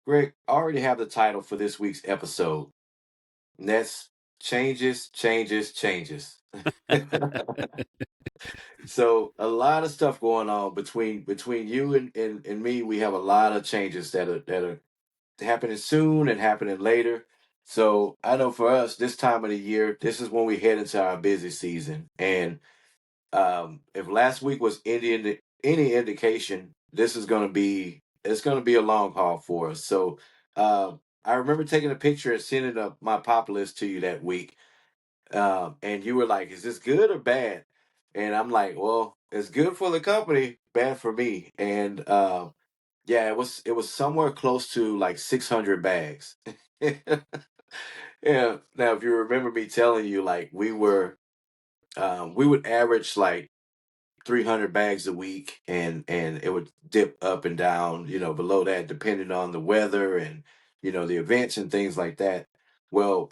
Greg, I already have the title for this week's episode. And that's changes, changes, changes. So a lot of stuff going on between you and me. We have a lot of changes that are happening soon and happening later. So I know for us, this time of the year, this is when we head into our busy season. And if last week was any indication, this is going to be it's going to be a long haul for us. So I remember taking a picture and sending my pop list to you that week, and you were like, "Is this good or bad?" And I'm like, "Well, it's good for the company, bad for me." And yeah, it was somewhere close to like 600 bags. Yeah. Now, if you remember me telling you, like we would average like 300 bags a week, and it would dip up and down, below that, depending on the weather and the events and things like that. Well,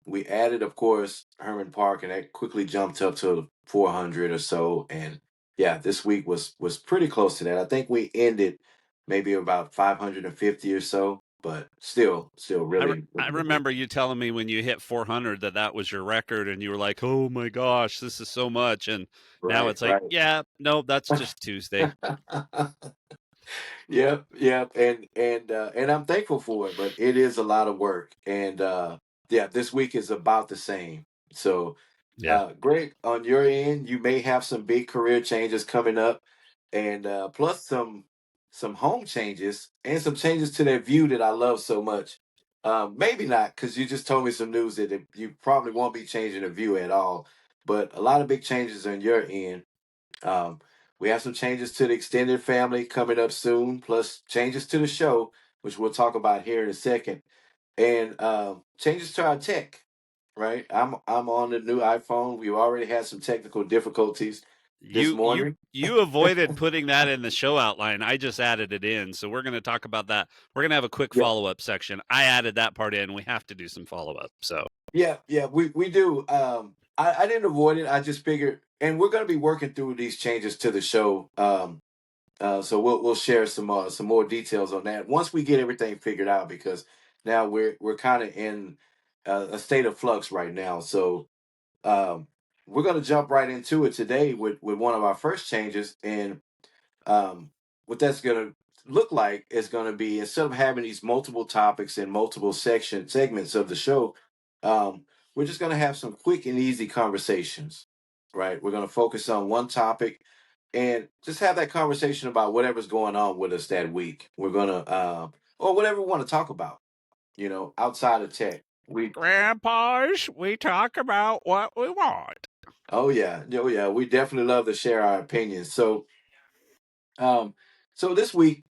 we added, of course, Herman Park, and that quickly jumped up to 400 or so. And yeah, this week was pretty close to that. I think we ended maybe about 550 or so, but still really, I really good. remember you telling me when you hit 400 that was your record, and you were like, "Oh my gosh, this is so much." And now Right, it's like, right. yeah, no, that's just Tuesday. Yep, yep, and I'm thankful for it, but it is a lot of work, and yeah, this week is about the same. So, Yeah. Greg, on your end, you may have some big career changes coming up, and plus some home changes and some changes to that view that I love so much. Maybe not, because you just told me some news that you probably won't be changing the view at all, but a lot of big changes on your end. Um, we have some changes to the extended family coming up soon, plus changes to the show, which we'll talk about here in a second, and changes to our tech. Right, I'm on the new iPhone. We already had some technical difficulties this You you morning. you avoided putting that in the show outline. I just added it in. So we're going to talk about that. We're going to have a quick Yeah, follow-up section. I added that part in. We have to do some follow-up. So, yeah, we do. I didn't avoid it. I just figured, and we're going to be working through these changes to the show. So we'll share some more details on that once we get everything figured out, because now we're kind of in a state of flux right now. So um, we're going to jump right into it today with one of our first changes, and what that's going to look like is going to be, instead of having these multiple topics and multiple section segments of the show, um, we're just going to have some quick and easy conversations. Right, we're going to focus on one topic and just have that conversation about whatever's going on with us that week. We're gonna or whatever we want to talk about, outside of tech. We grandpas, we talk about what we want. Oh yeah, oh yeah, we definitely love to share our opinions. Um so this week,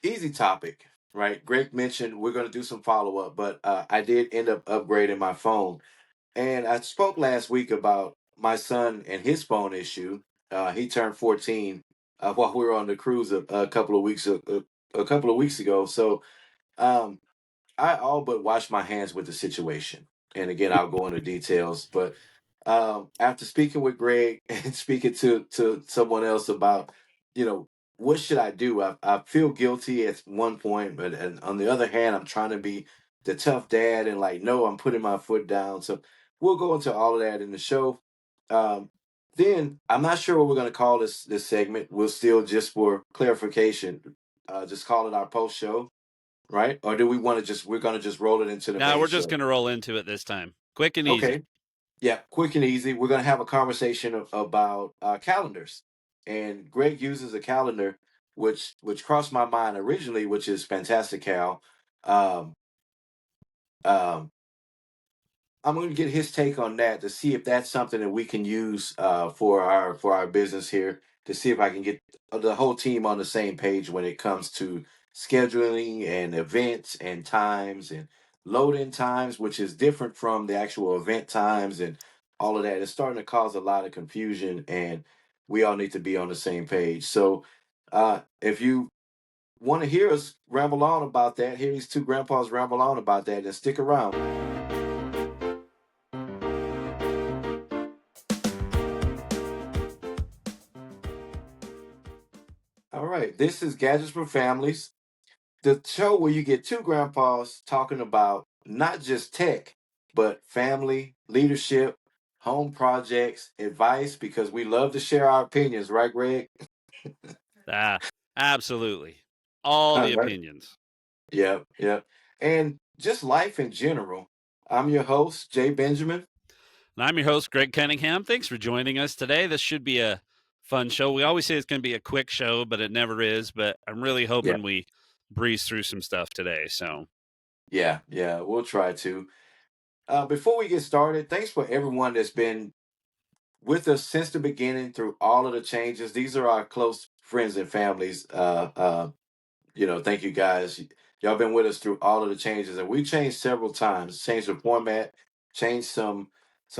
easy topic, right? Greg mentioned we're gonna do some follow up, but I did end up upgrading my phone. And I spoke last week about my son and his phone issue. He turned 14 while we were on the cruise a couple of a couple of weeks ago. So um, I all but washed my hands with the situation. And again, I'll go into details. But after speaking with Greg and speaking to someone else about, you know, what should I do? I feel guilty at one point, but and on the other hand, I'm trying to be the tough dad and like, no, I'm putting my foot down. So we'll go into all of that in the show. Um, then I'm not sure what we're going to call this segment. We'll still, just for clarification, just call it our post show, right? Or do we want to we're going to just roll it into the Now main we're just show? going to roll into it this time. Quick and easy. Okay. Yeah, quick and easy. We're going to have a conversation about calendars. And Greg uses a calendar, which crossed my mind originally, which is fantastic, Cal. Um, um, I'm going to get his take on that to see if that's something that we can use for our business here, to see if I can get the whole team on the same page when it comes to scheduling and events and times and load-in times, which is different from the actual event times and all of that. It's starting to cause a lot of confusion, and we all need to be on the same page. So, if you want to hear us ramble on about that, hear these two grandpas ramble on about that, and stick around. All right, this is Gadgets for Families. the show where you get two grandpas talking about not just tech, but family, leadership, home projects, advice, because we love to share our opinions, right, Greg? Ah, absolutely. All All the right. opinions. Yep, yep. And just life in general. I'm your host, Jay Benjamin. And I'm your host, Greg Cunningham. Thanks for joining us today. This should be a fun show. We always say it's going to be a quick show, but it never is. But I'm really Yeah, hoping we breeze through some stuff today. So, yeah, we'll try to. Before we get started, thanks for everyone that's been with us since the beginning through all of the changes. These are our close friends and families. Thank you guys. Y'all been with us through all of the changes, and we changed several times. Changed the format, changed some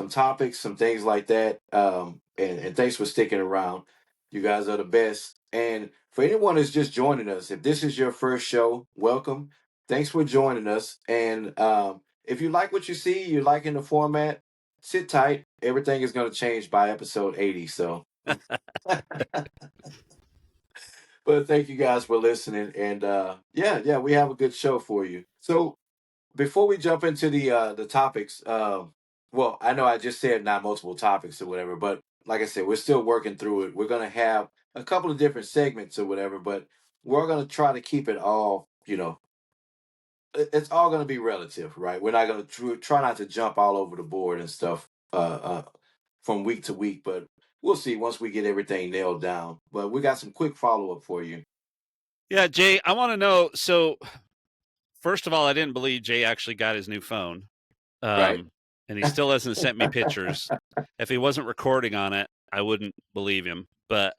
topics, some things like that. And thanks for sticking around. You guys are the best. And for anyone who's just joining us, if this is your first show, welcome. Thanks for joining us. And if you like what you see, you're liking the format, sit tight. Everything is going to change by episode 80. So. But thank you guys for listening, and yeah, we have a good show for you. So before we jump into the topics, well, I know I just said not multiple topics or whatever, but like I said, we're still working through it. We're gonna have a couple of different segments or whatever, but we're gonna try to keep it all. It's all gonna be relative, right? We're not gonna try not to jump all over the board and stuff from week to week, but we'll see once we get everything nailed down. But we got some quick follow up for you, yeah, Jay, I want to know. So, first of all, I didn't believe Jay actually got his new phone. right? And he still hasn't sent me pictures. If he wasn't recording on it, I wouldn't believe him. But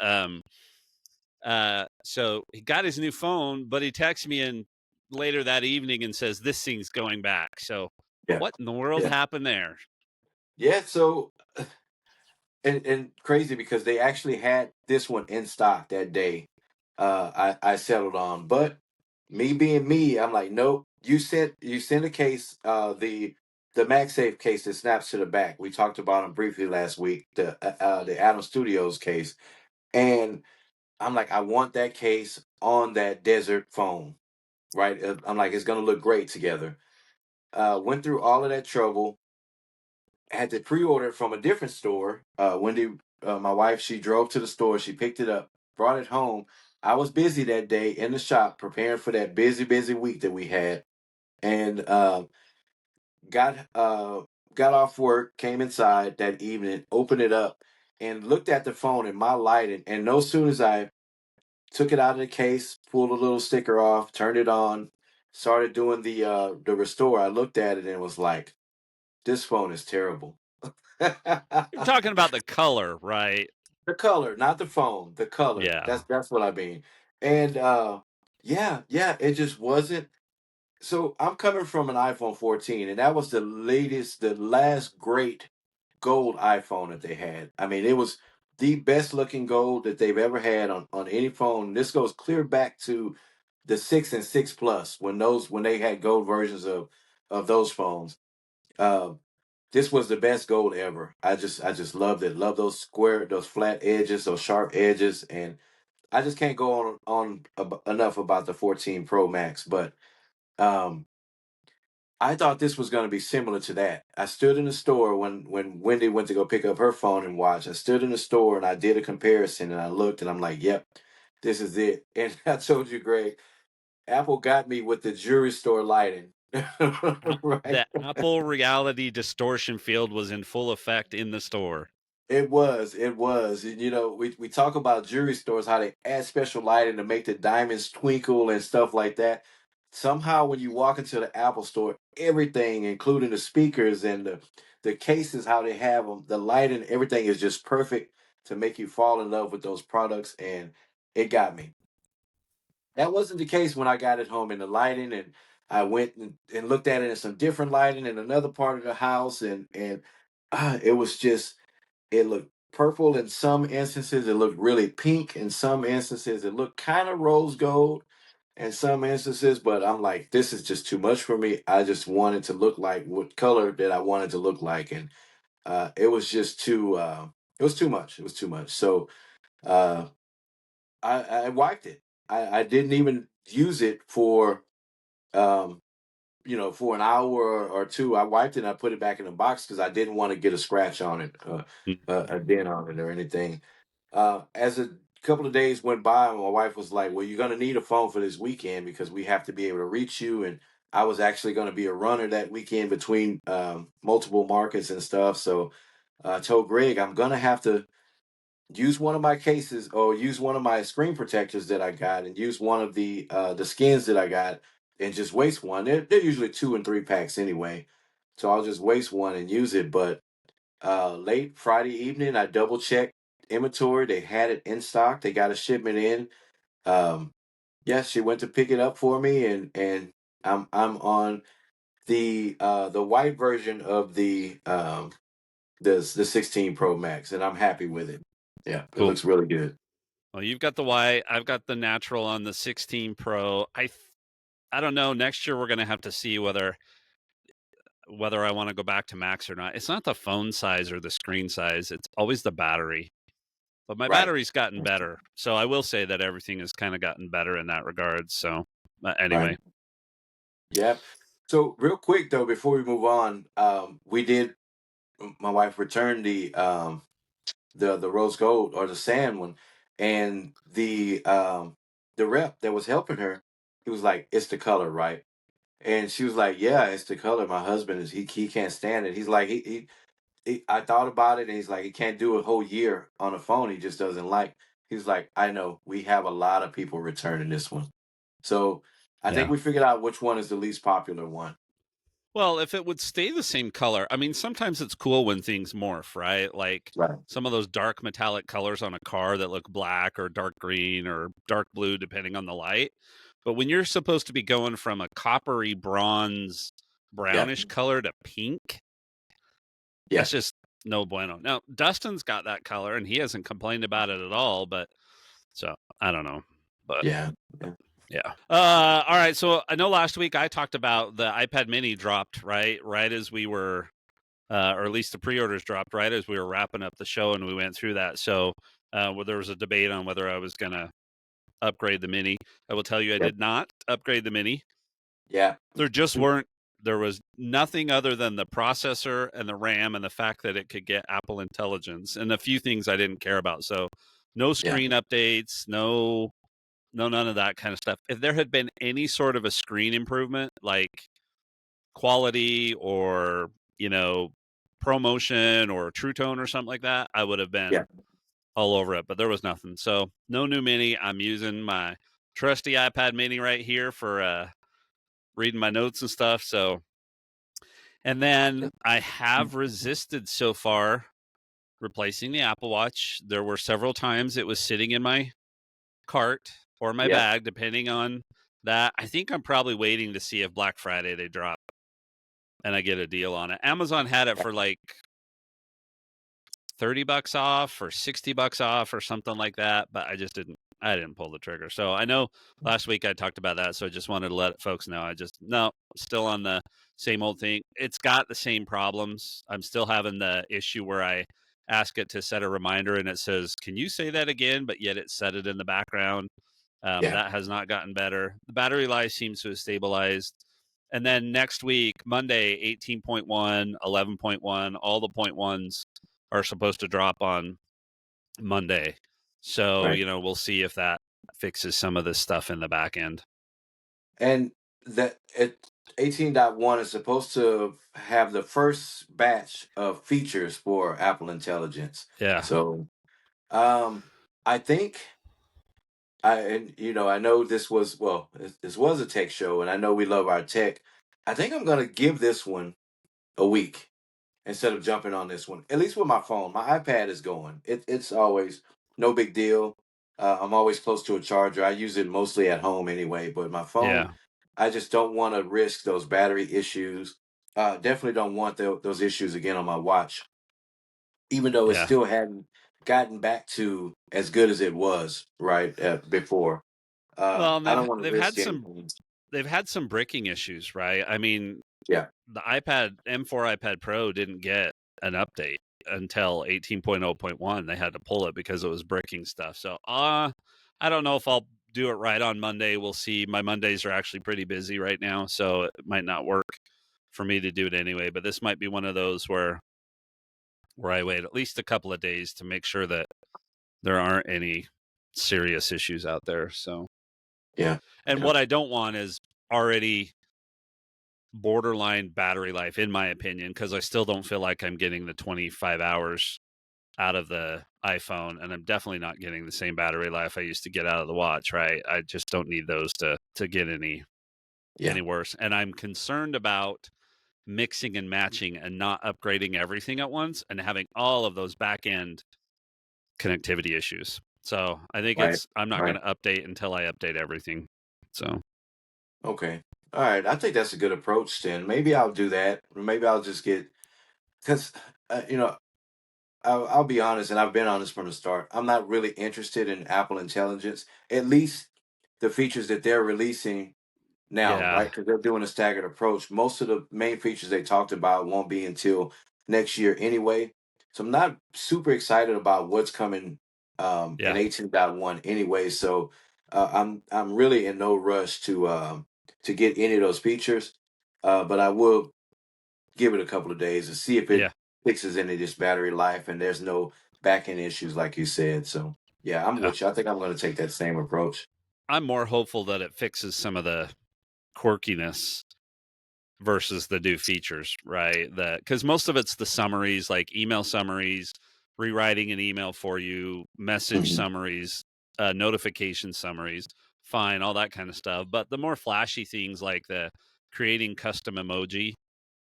so he got his new phone, but he texts me in later that evening and says this thing's going back. So Yeah. what in the world Yeah. happened there? Yeah. So, and crazy because they actually had this one in stock that day. I settled on, but me being me, I'm like, nope. You sent a case, the MagSafe case that snaps to the back. We talked about them briefly last week. The Adam Studios case, and I'm like, I want that case on that desert phone, right? I'm like, it's gonna look great together. Went through all of that trouble, had to pre-order it from a different store. Wendy, my wife, she drove to the store, she picked it up, brought it home. I was busy that day in the shop preparing for that busy week that we had, and got uh, got off work, came inside that evening, opened it up, and looked at the phone in my lighting. And no sooner as I took it out of the case, pulled a little sticker off, turned it on, started doing the restore, I looked at it and was like, "This phone is terrible." You're talking about the color, right? The color, not the phone, the color. Yeah. That's what I mean. And yeah, it just wasn't. So I'm coming from an iPhone 14, and that was the latest, the last great gold iPhone that they had. I mean, it was the best looking gold that they've ever had on any phone. This goes clear back to the 6 and 6 Plus when they had gold versions of those phones. Um, this was the best gold ever. I just loved it. Love those flat edges, those sharp edges, and I just can't go on enough about the 14 Pro Max. But um, I thought this was going to be similar to that. I stood in the store when Wendy went to go pick up her phone and watch. I stood in the store and I did a comparison and I looked and I'm like, "Yep, this is it." And I told you, Greg, Apple got me with the jewelry store lighting, right? The Apple reality distortion field was in full effect in the store. It was. And, we talk about jewelry stores, how they add special lighting to make the diamonds twinkle and stuff like that. Somehow, when you walk into the Apple store, everything, including the speakers and the cases, how they have them, the lighting, everything is just perfect to make you fall in love with those products. And it got me. That wasn't the case when I got it home in the lighting, and I went and looked at it in some different lighting in another part of the house, and it was just it looked purple in some instances. It looked really pink in some instances. It looked kind of rose gold in some instances, but I'm like, this is just too much for me. I just wanted to look like what color that I wanted to look like, and it was just too. It was too much. It was too much. So uh, I wiped it. I didn't even use it for um, for an hour or two. I wiped it and I put it back in the box because I didn't want to get a scratch on it, Mm. a dent on it or anything. As a couple of days went by, my wife was like, "Well, you're going to need a phone for this weekend because we have to be able to reach you." And I was actually going to be a runner that weekend between multiple markets and stuff. So I told Greg, I'm going to have to use one of my cases or use one of my screen protectors that I got and use one of the skins that I got and just waste one. They're usually 2 and 3 packs anyway. So I'll just waste one and use it. But late Friday evening, I double checked inventory. They had it in stock. They got a shipment in. Um, yes, she went to pick it up for me, and I'm on the white version of the 16 Pro Max, and I'm happy with it. Yeah, it Cool. looks really good. Well, you've got the white. I've got the natural on the 16 Pro. I don't know. Next year we're going to have to see whether I want to go back to max or not. It's not the phone size or the screen size. It's always the battery. But my Right. battery's gotten better. So I will say that everything has kind of gotten better in that regard. So Right. anyway, Yeah. So real quick though, before we move on, we did. My wife returned the rose gold or the sand one, and the rep that was helping her, he was like, "It's the color, right?" And she was like, "Yeah, it's the color. My husband is he can't stand it. He's like I thought about it, and he's like he can't do a whole year on a phone. He just doesn't like." He's like, "I know we have a lot of people returning this one, so I think yeah. we figured out which one is the least popular one." Well, if it would stay the same color, I mean, sometimes it's cool when things morph, right? Like Right. some of those dark metallic colors on a car that look black or dark green or dark blue, depending on the light. But when you're supposed to be going from a coppery bronze, Yeah. brownish color to pink, Yeah. that's just no bueno. Now, Dustin's got that color and he hasn't complained about it at all, but so I don't know. But Yeah. Yeah. yeah. All right. So I know last week I talked about the iPad mini dropped, right? Right as we were or at least the pre-orders dropped right as we were wrapping up the show and we went through that. So well, there was a debate on whether I was going to upgrade the mini. I will tell you I Yep. did not upgrade the mini. Yeah. There just weren't there was nothing other than the processor and the RAM and the fact that it could get Apple Intelligence and a few things I didn't care about. So no Yeah. screen updates, no none of that kind of stuff. If there had been any sort of a screen improvement like quality or, you know, ProMotion or True Tone or something like that, I would have Yeah. been all over it, but there was nothing. So no new mini. I'm using my trusty iPad mini right here for reading my notes and stuff. So and then I have resisted so far replacing the Apple Watch. There were several times it was sitting in my cart or my Yeah. bag, depending on that. I think I'm probably waiting to see if Black Friday they drop and I get a deal on it. Amazon had it for like $30 off or $60 off or something like that, but I didn't pull the trigger. So I know last week I talked about that, so I just wanted to let folks know. No, still on the same old thing. It's got the same problems. I'm still having the issue where I ask it to set a reminder and it says, "Can you say that again?" But yet it set it in the background. Yeah. That has not gotten better. The battery life seems to have stabilized. And then next week, Monday, 18.1, 11.1, all the point ones are supposed to drop on Monday. So, Right. we'll see if that fixes some of this stuff in the back end. And that 18.1 is supposed to have the first batch of features for Apple Intelligence. Yeah. So, I think I know this was a tech show, and I know we love our tech. I think I'm gonna give this one a week instead of jumping on this one. At least with my phone, my iPad is going. It's always no big deal. I'm always close to a charger. I use it mostly at home anyway, but my phone, Yeah. I just don't want to risk those battery issues. Definitely don't want those issues again on my watch, even though it Yeah. still hadn't gotten back to as good as it was right before. Well, and I don't want to risk anything. they've had some bricking issues, right? I mean, Yeah, the iPad M4 iPad Pro didn't get an update until 18.0.1. They had to pull it because it was bricking stuff. So, I don't know if I'll do it right on Monday. We'll see. My Mondays are actually pretty busy right now, so it might not work for me to do it anyway. But this might be one of those where I wait at least a couple of days to make sure that there aren't any serious issues out there. So, Yeah. and Yeah. what I don't want is already borderline battery life, in my opinion, because I still don't feel like I'm getting the 25 hours out of the iPhone, and I'm definitely not getting the same battery life I used to get out of the watch. Right? I just don't need those to get Yeah. any worse, and I'm concerned about mixing and matching and not upgrading everything at once and having all of those back end connectivity issues. So I think Right. I'm not going Right. to update until I update everything. So Okay. All right. I think that's a good approach. Then maybe I'll do that. Or maybe I'll just get because you know I'll be honest, and I've been honest from the start. I'm not really interested in Apple Intelligence. At least the features that they're releasing now, right? yeah, Because they're doing a staggered approach. Most of the main features they talked about won't be until next year anyway. So I'm not super excited about what's coming in yeah, 18.1 anyway. So I'm really in no rush to get any of those features. But I will give it a couple of days to see if it yeah, fixes any of this battery life and there's no back end issues like you said. So yeah, I'm yeah. with you. I think I'm going to take that same approach. I'm more hopeful that it fixes some of the quirkiness versus the new features, right? That because most of it's the summaries, like email summaries, rewriting an email for you, message Mhm. summaries, notification summaries, fine, all that kind of stuff. But the more flashy things like the creating custom emoji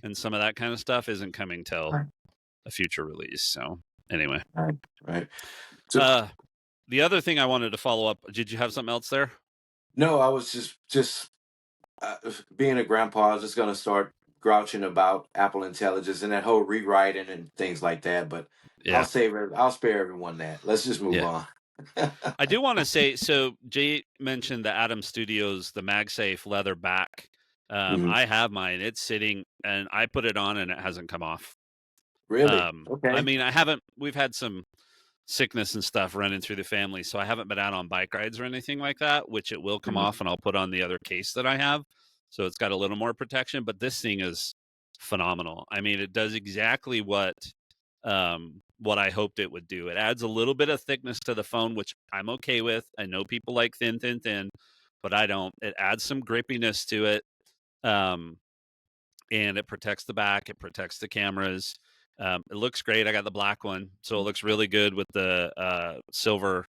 and some of that kind of stuff isn't coming till Right, a future release. So anyway, right, right. So uh, the other thing I wanted to follow up. Did you have something else there? no, I was just being a grandpa. I was just going to start grouching about Apple Intelligence and that whole rewriting and things like that. But Yeah, I'll spare everyone that. Let's just move yeah. on. I do want to say so. Jay mentioned the Atom Studios, the MagSafe leather back. Mhm. I have mine. It's sitting, and I put it on, and it hasn't come off. Really? I Okay. mean, I haven't. We've had some sickness and stuff running through the family, so I haven't been out on bike rides or anything like that. Which it will come Mhm. off, and I'll put on the other case that I have, so it's got a little more protection. But this thing is phenomenal. I mean, it does exactly what I hoped it would do. It adds a little bit of thickness to the phone, which I'm okay with. I know people like thin, thin, thin, but I don't. It adds some grippiness to it. Um, and it protects the back, it protects the cameras. It looks great. I got the black one, so it looks really good with the silver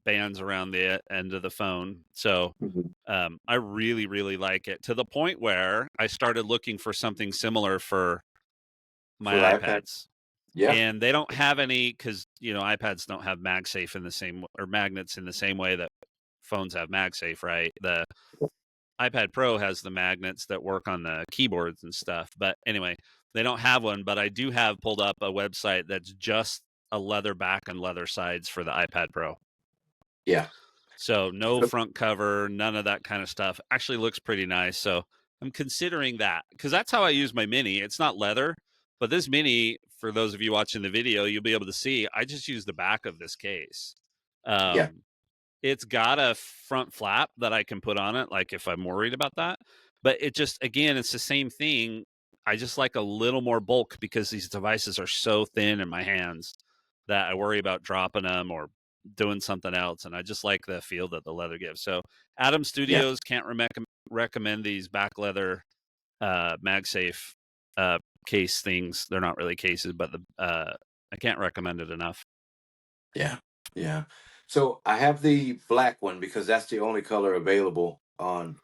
bands around the end of the phone. So Mhm. I really, really like it to the point where I started looking for something similar for For the my iPad? iPads. Yeah. And they don't have any because iPads don't have MagSafe in the same or magnets in the same way that phones have MagSafe, right? The iPad Pro has the magnets that work on the keyboards and stuff. But anyway, they don't have one. But I do have pulled up a website that's just a leather back and leather sides for the iPad Pro. Yeah. So no front cover, none of that kind of stuff. Actually looks pretty nice. So I'm considering that because that's how I use my mini. It's not leather, but this mini, for those of you watching the video, you'll be able to see I just use the back of this case. Yeah. Um, it's got a front flap that I can put on it, like if I'm worried about that. But it just, again, it's the same thing. I just like a little more bulk because these devices are so thin in my hands that I worry about dropping them or doing something else. And I just like the feel that the leather gives. So, Atom Yeah. Studios can't recommend these back leather MagSafe uh, case things. They're not really cases, but I can't recommend it enough. Yeah, yeah. So I have the black one because that's the only color available on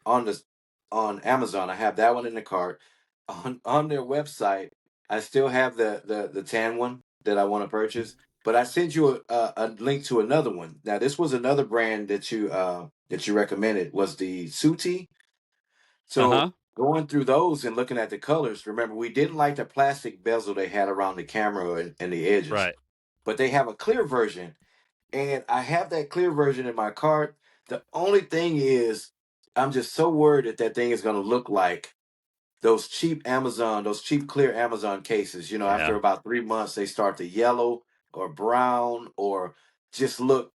Amazon. I have that one in the cart. On their website, I still have the tan one that I want to purchase. But I sent you a link to another one. Now this was another brand that you recommended was the Suti. Uh So huh. going through those and looking at the colors, remember we didn't like the plastic bezel they had around the camera and the edges, Right. but they have a clear version and I have that clear version in my cart. The only thing is, I'm just so worried that that thing is going to look like those cheap clear Amazon cases. You know, after Yeah. about 3 months, they start to yellow or brown or just look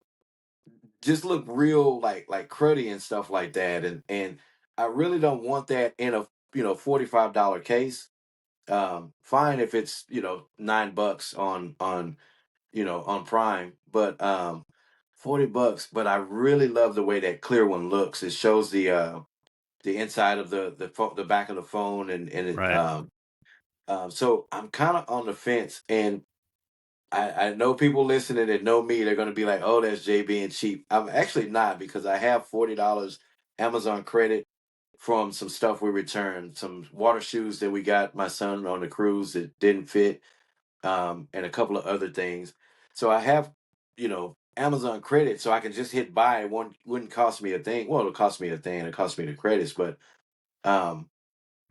just look real like cruddy and stuff like that. And I really don't want that in a $45 case. Fine if it's $9 on Prime, but $40. But I really love the way that clear one looks. It shows the inside of the back of the phone, and it Right. so I'm kind of on the fence. And I know people listening that know me, they're going to be like, oh, that's Jay being cheap. I'm actually not, because I have $40 Amazon credit from some stuff we returned, some water shoes that we got my son on the cruise that didn't fit, and a couple of other things. So I have, Amazon credit, so I can just hit buy. It wouldn't cost me a thing. Well, it'll cost me a thing. It'll cost me the credits, but um,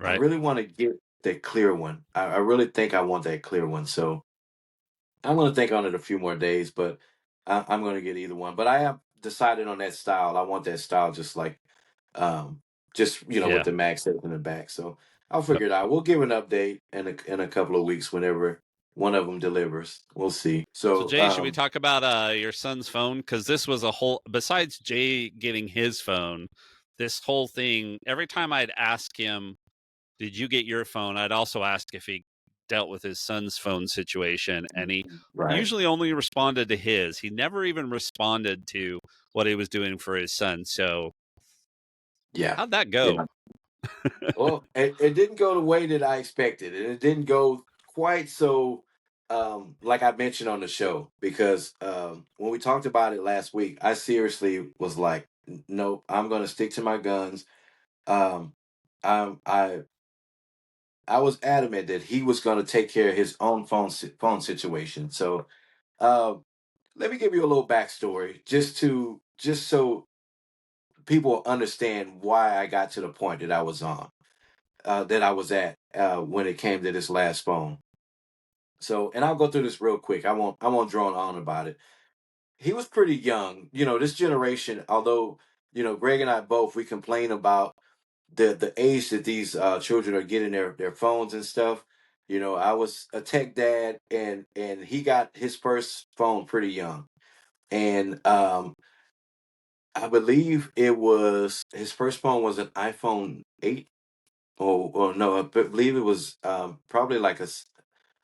I Right. really want to get that clear one. I really think I want that clear one. So I'm going to think on it a few more days, but I'm going to get either one. But I have decided on that style. I want that style, um, just with Yeah. the MagSafe in the back. So I'll Yep. figure it out. We'll give an update in a couple of weeks whenever one of them delivers. We'll see. So So Jay, should we talk about your son's phone? Because this was a whole. Besides Jay getting his phone, this whole thing. Every time I'd ask him, "Did you get your phone?" I'd also ask if he dealt with his son's phone situation, and he right, usually only responded to his. He never even responded to what he was doing for his son. So yeah, how'd that yeah. go? Well, it didn't go the way that I expected, and it didn't go quite so, like I mentioned on the show, because when we talked about it last week, I seriously was like, Nope, I'm going to stick to my guns." Um, I I I was adamant that he was going to take care of his own phone situation. So, uh, let me give you a little backstory, just so people understand why I got to the point that I was at when it came to this last phone. So, and I'll go through this real quick. I won't drone on about it. He was pretty young. This generation, although Greg and I both, we complain about the age that these children are getting their phones and stuff. I was a tech dad, and he got his first phone pretty young, and I believe it was his first phone was an iPhone 8. Or no, I believe it was probably like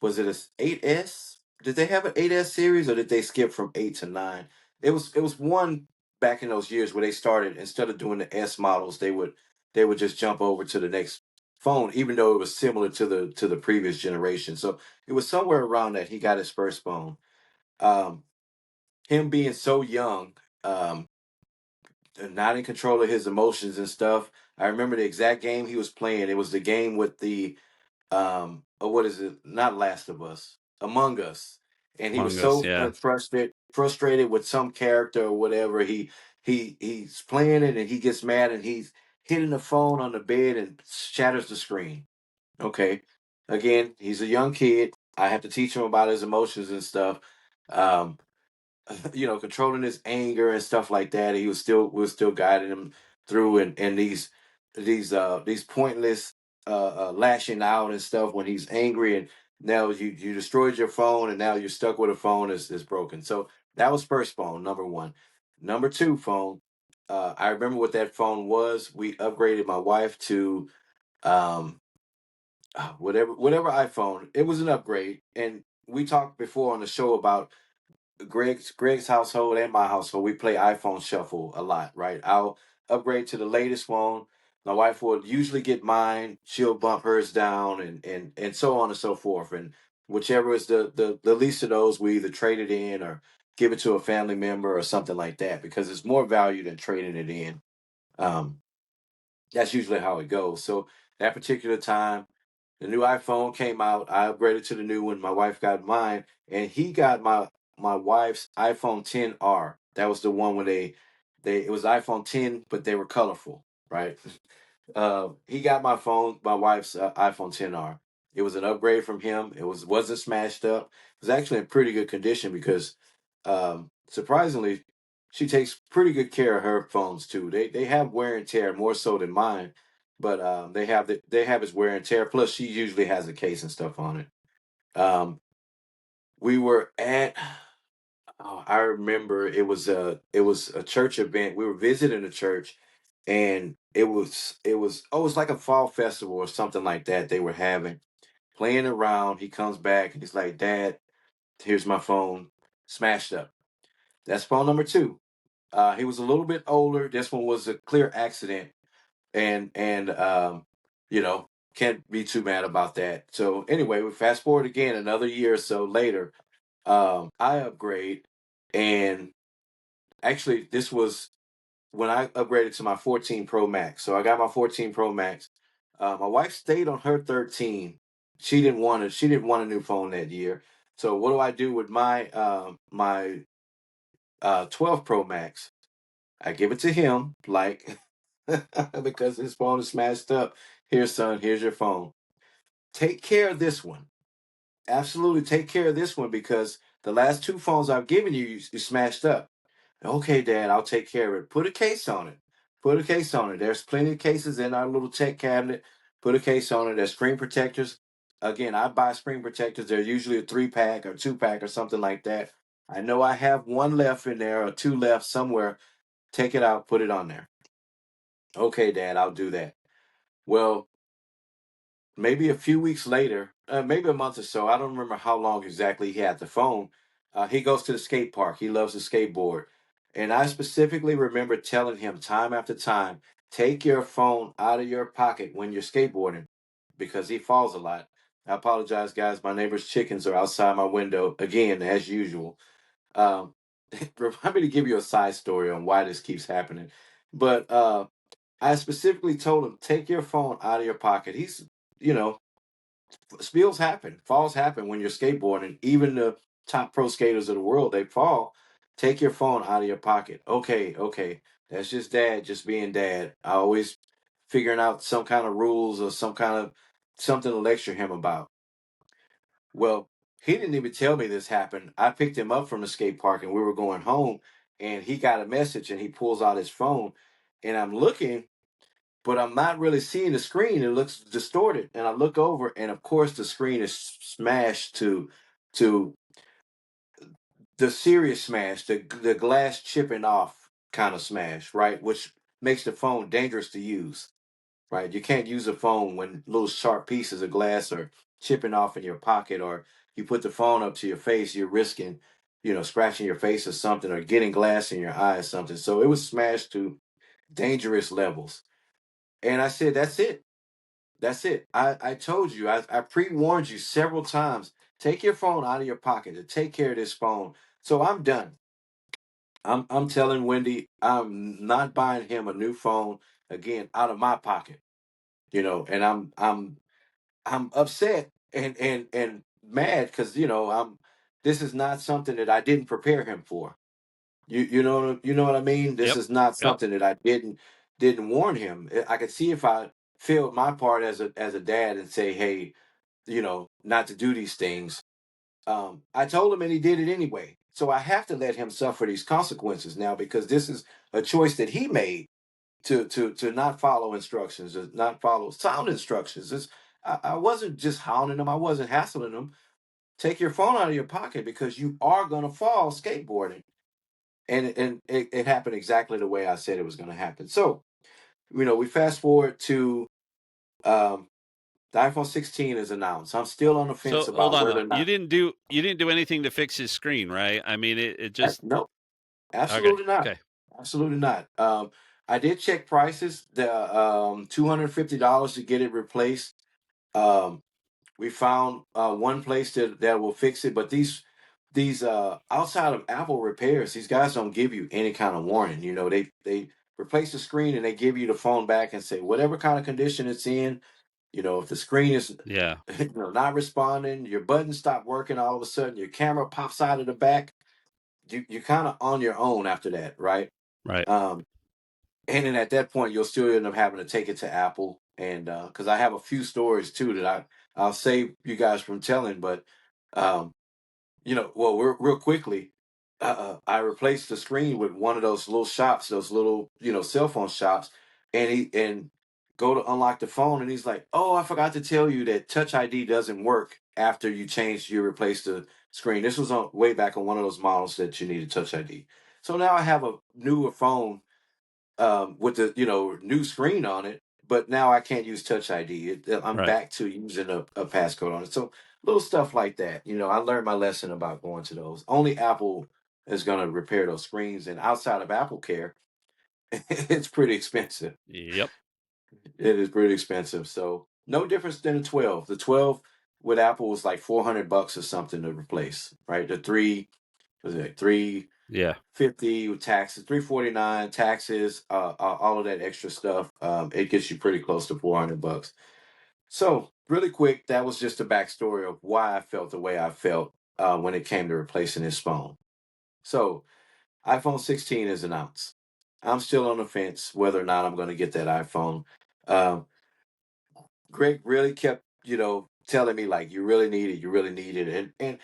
was it a 8S? Did they have an 8S series, or did they skip from 8 to 9? It was one back in those years where they started, instead of doing the S models, they would just jump over to the next phone, even though it was similar to the previous generation. So it was somewhere around that he got his first phone. Um, him being so young, um, and not in control of his emotions and stuff. I remember the exact game he was playing. It was the game with the or what is it? Not Last of Us, Among Us. And he was Among Us, so yeah. frustrated with some character or whatever. He's playing it, and he gets mad, and he's hitting the phone on the bed and shatters the screen. Okay. Again, he's a young kid. I have to teach him about his emotions and stuff. Um, controlling his anger and stuff like that. He was still guiding him through, and these pointless lashing out and stuff when he's angry, and now you destroyed your phone, and now you're stuck with a phone is broken. So that was first phone, number one. Number two phone. I remember what that phone was. We upgraded my wife to um whatever iPhone. It was an upgrade, and we talked before on the show about Greg's household and my household. We play iPhone Shuffle a lot, right? I'll upgrade to the latest phone. My wife would usually get mine. She'll bump hers down, and so on and so forth. And whichever is the least of those, we either trade it in or give it to a family member or something like that, because it's more value than trading it in. Um, that's usually how it goes. So that particular time, the new iPhone came out. I upgraded to the new one. My wife got mine, and he got my wife's iPhone 10R. That was the one when they it was iPhone 10, but they were colorful, right? He got my wife's iPhone 10R. It was an upgrade from him. Wasn't smashed up. It was actually in pretty good condition, because surprisingly, she takes pretty good care of her phones too. They have wear and tear more so than mine, but they have its wear and tear. Plus, she usually has a case and stuff on it. Um, we were at Oh, I remember it was a church event. We were visiting a church, and it was like a fall festival or something like that they were having, playing around. He comes back and he's like, "Dad, here's my phone, smashed up." That's phone number two. He was a little bit older. This one was a clear accident, and you know, can't be too mad about that. So anyway, we fast forward again another year or so later. I upgrade, and actually, this was when I upgraded to my 14 Pro Max. So I got my 14 Pro Max. My wife stayed on her 13. She didn't want it. She didn't want a new phone that year. So what do I do with my 12 Pro Max? I give it to him, like because his phone is smashed up. Here, son. Here's your phone. Take care of this one. Absolutely, take care of this one because the last two phones I've given you, you smashed up. Okay, Dad, I'll take care of it. Put a case on it. Put a case on it. There's plenty of cases in our little tech cabinet. Put a case on it. There's screen protectors. Again, I buy screen protectors. They're usually a 3-pack or 2-pack or something like that. I know I have one left in there or two left somewhere. Take it out, put it on there. Okay, Dad, I'll do that. Well, maybe a few weeks later, maybe a month or so, I don't remember how long exactly he had the phone. He goes to the skate park. He loves to skateboard. And I specifically remember telling him time after time, take your phone out of your pocket when you're skateboarding because he falls a lot. I apologize, guys. My neighbor's chickens are outside my window again, as usual. Um, remind me to give you a side story on why this keeps happening. But I specifically told him, take your phone out of your pocket. He's, you know, spills happen, falls happen when you're skateboarding. Even the top pro skaters of the world, they fall. Take your phone out of your pocket. Okay, okay. That's just dad, just being dad. I always figuring out some kind of rules or some kind of something to lecture him about. Well, he didn't even tell me this happened. I picked him up from the skate park and we were going home and he got a message and he pulls out his phone and I'm looking but I'm not really seeing the screen. It looks distorted, and I look over, and of course, the screen is smashed to the serious smash, the glass chipping off kind of smash, right? Which makes the phone dangerous to use, right? You can't use a phone when little sharp pieces of glass are chipping off in your pocket, or you put the phone up to your face. You're risking, scratching your face or something, or getting glass in your eye or something. So it was smashed to dangerous levels. And I said, "That's it. That's it. I told you, I pre-warned you several times. Take your phone out of your pocket to take care of this phone. So I'm done. I'm telling Wendy I'm not buying him a new phone again out of my pocket. And I'm upset and mad because I'm this is not something that I didn't prepare him for. You know what I mean? This Yep. is not Yep. something that I didn't warn him. I could see if I failed my part as a dad and say, hey, not to do these things. I told him and he did it anyway. So I have to let him suffer these consequences now because this is a choice that he made to not follow instructions, to not follow sound instructions. I wasn't just hounding him, I wasn't hassling him. Take your phone out of your pocket because you are gonna fall skateboarding. And it happened exactly the way I said it was gonna happen. So, we fast forward to um the iPhone 16 is announced. I'm still on the fence So hold about on whether though. or not. You didn't do anything to fix his screen, right? I mean, it just No, okay. absolutely not. Okay. Absolutely not. I did check prices. The $250 to get it replaced. Um, we found one place that will fix it, but these outside of Apple repairs, these guys don't give you any kind of warning. They replace the screen and they give you the phone back and say whatever kind of condition it's in. If the screen is Yeah. not responding, your buttons stop working all of a sudden, your camera pops out of the back. You're kind of on your own after that, right? Right. Um, and then at that point, you'll still end up having to take it to Apple, and because I have a few stories too that I'll save you guys from telling, but um, well, real quickly, I replaced the screen with one of those little shops, those little cell phone shops, and go to unlock the phone, and he's like, "Oh, I forgot to tell you that Touch ID doesn't work after you replace the screen. This was on way back on one of those models that you needed Touch ID. So now I have a newer phone with the new screen on it, but now I can't use Touch ID. I'm Right. back to using a passcode on it. So little stuff like that. I learned my lesson about going to those. Only Apple is going to repair those screens, and outside of Apple Care, it's pretty expensive. Yep. It is pretty expensive. So no difference than the 12. The 12 with Apple was like $400 or something to replace, right? The three was it 350 Yeah. with taxes, 349 taxes, all of that extra stuff. It gets you pretty close to $400. So really quick, that was just a backstory of why I felt the way I felt when it came to replacing this phone. So iPhone 16 is announced. I'm still on the fence whether or not I'm going to get that iPhone. Um, Greg really kept, telling me like, you really need it, you really need it. And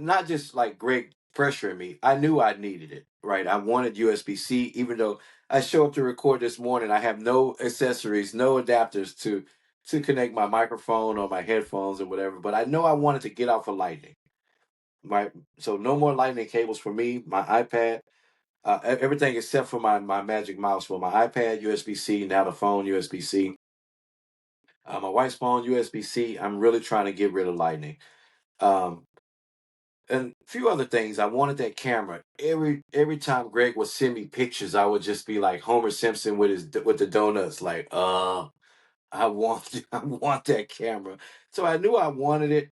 not just like Greg pressuring me. I knew I needed it, right? I wanted USB-C, even though I show up to record this morning, I have no accessories, no adapters to connect my microphone or my headphones or whatever. But I know I wanted to get off of Lightning, right? So no more Lightning cables for me, my iPad, everything except for my Magic Mouse for my iPad, USB-C, now the phone, USB-C. My wife's phone, USB-C. I'm really trying to get rid of Lightning. Um, and a few other things. I wanted that camera. Every time Greg would send me pictures, I would just be like Homer Simpson with the donuts, like, I want I want that camera. So I knew I wanted it.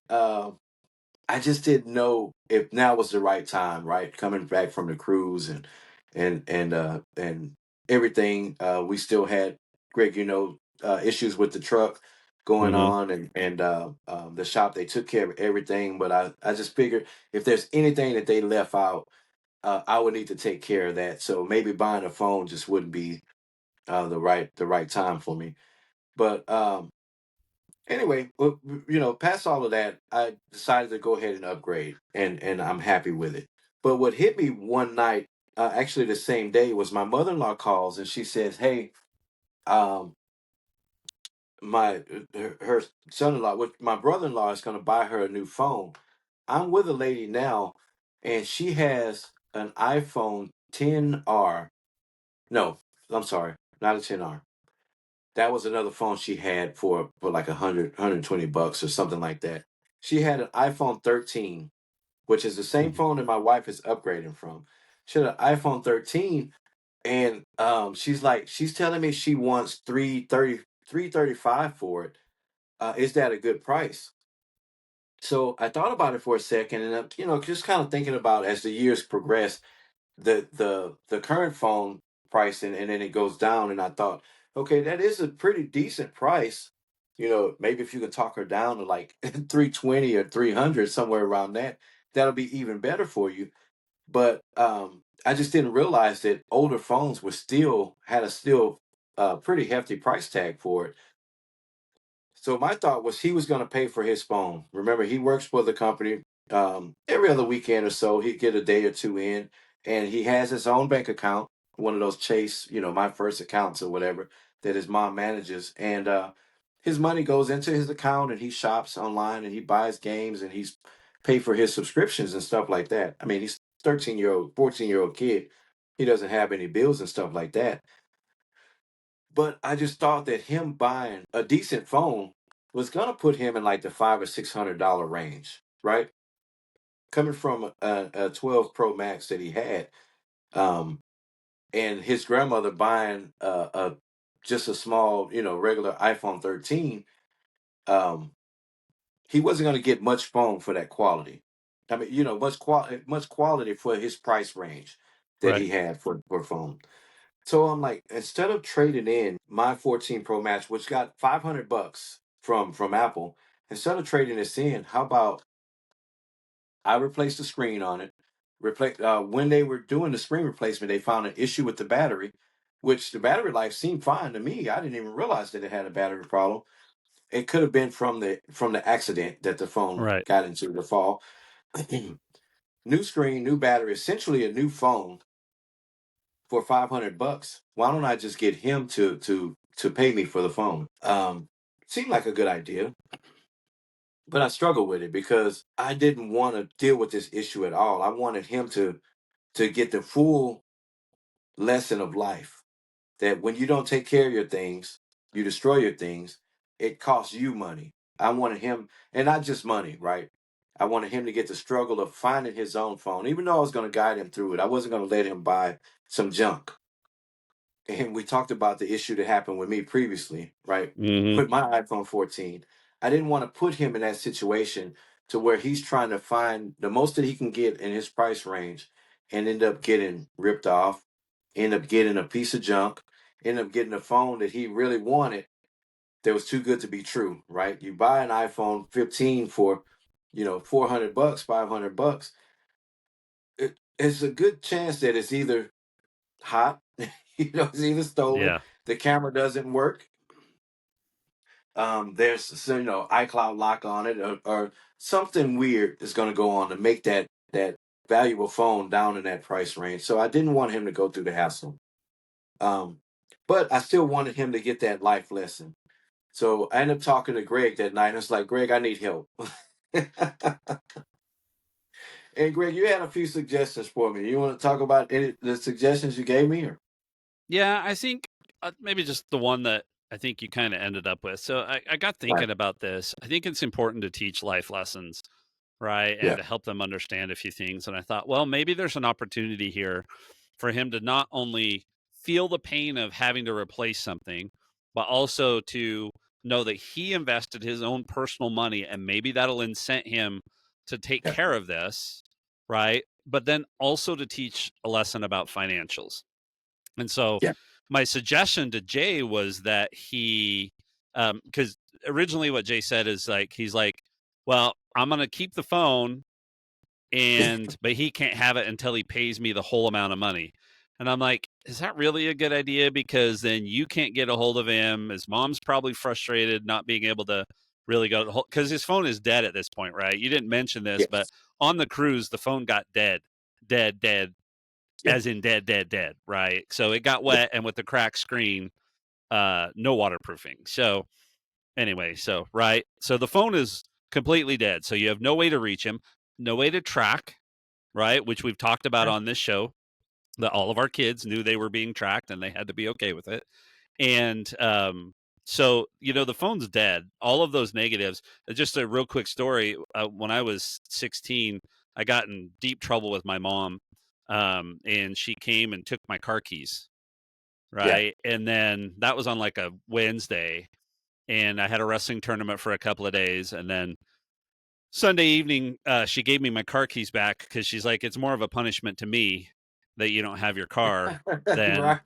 I just didn't know if now was the right time, right? Coming back from the cruise and everything. We still had Greg, issues with the truck going Mm-hmm. on and the shop. They took care of everything, but I just figured if there's anything that they left out, I would need to take care of that. So maybe buying a phone just wouldn't be the right time for me. But anyway, well, past all of that, I decided to go ahead and upgrade, and I'm happy with it. But what hit me one night, actually the same day, was my mother-in-law calls and she says, "Hey, um, her son-in-law, my brother-in-law is going to buy her a new phone. I'm with a lady now, and she has an iPhone 10R. No, I'm sorry, not a 10R. That was another phone she had for like 120 bucks or something like that. She had an iPhone 13, which is the same Mm-hmm. phone that my wife is upgrading from. She had an iPhone 13, and she's telling me she wants 335 for it. Is that a good price? So I thought about it for a second, and just kind of thinking about as the years progress, the current phone pricing, and then it goes down, and I thought, okay, that is a pretty decent price. Maybe if you can talk her down to like 320 or 300, somewhere around that, that'll be even better for you. But I just didn't realize that older phones were still had a still pretty hefty price tag for it. So my thought was he was going to pay for his phone. Remember, he works for the company. Every other weekend or so, he'd get a day or two in, and he has his own bank account, one of those Chase, my first accounts or whatever that his mom manages, and his money goes into his account, and he shops online, and he buys games, and he's paid for his subscriptions and stuff like that. I mean, he's 13-year-old, 14-year-old kid. He doesn't have any bills and stuff like that. But I just thought that him buying a decent phone was gonna put him in like the $500 or $600 range, right? Coming from a 12 Pro Max that he had, um, and his grandmother buying a just a small, regular iPhone 13, um, he wasn't gonna get much phone for that quality. I mean, much quality for his price range that Right. he had for phone. So I'm like, instead of trading in my 14 Pro Max, which got $500 from Apple, instead of trading this in, how about I replaced the screen on it? When they were doing the screen replacement, they found an issue with the battery, which the battery life seemed fine to me. I didn't even realize that it had a battery problem. It could have been from the accident that the phone Right. got into the fall. New screen, new battery, essentially a new phone for $500. Why don't I just get him to pay me for the phone? Seemed like a good idea. but I struggled with it because I didn't want to deal with this issue at all. I wanted him to get the full lesson of life, that when you don't take care of your things, you destroy your things, it costs you money. I wanted him, and not just money, right? I wanted him to get the struggle of finding his own phone, even though I was going to guide him through it. I wasn't going to let him buy some junk. And we talked about the issue that happened with me previously, right? Mm-hmm. With my iPhone 14. I didn't want to put him in that situation to where he's trying to find the most that he can get in his price range and end up getting ripped off, end up getting a piece of junk, end up getting a phone that he really wanted that was too good to be true, right? You buy an iPhone 15 for, 400 bucks, 500 bucks. It's a good chance that it's either hot, it's either stolen, Yeah. the camera doesn't work, there's iCloud lock on it, or something weird is going to go on to make that valuable phone down in that price range. So I didn't want him to go through the hassle. Um, but I still wanted him to get that life lesson. So I ended up talking to Greg that night. And I was like, Greg, I need help. And Greg, you had a few suggestions for me. You want to talk about any the suggestions you gave me? Or Yeah, I think maybe just the one that I think you kind of ended up with. So I got right? thinking about this. I think it's important to teach life lessons, right? And Yeah, to help them understand a few things. And I thought, well, maybe there's an opportunity here for him to not only feel the pain of having to replace something, but also to know that he invested his own personal money and maybe that'll incent him to take yeah, care of this, right? But then also to teach a lesson about financials. And so yeah, my suggestion to Jay was that because originally what Jay said is like, he's like, well, I'm going to keep the phone but he can't have it until he pays me the whole amount of money. And I'm like, is that really a good idea? Because then you can't get a hold of him. His mom's probably frustrated not being able to really go to the whole, because his phone is dead at this point, right? You didn't mention this, but yes, on the cruise, the phone got dead, yeah, as in dead, right? So it got yeah, wet, and with the cracked screen, no waterproofing. So anyway, so right, so the phone is completely dead. So you have no way to reach him, no way to track, right? Which we've talked about yeah, on this show, that all of our kids knew they were being tracked and they had to be okay with it. And so the phone's dead. All of those negatives. Just a real quick story. When I was 16, I got in deep trouble with my mom, and she came and took my car keys. yeah, Right, and then that was on like a Wednesday, and I had a wrestling tournament for a couple of days, and then Sunday evening, she gave me my car keys back because she's like, it's more of a punishment to me that you don't have your car than right.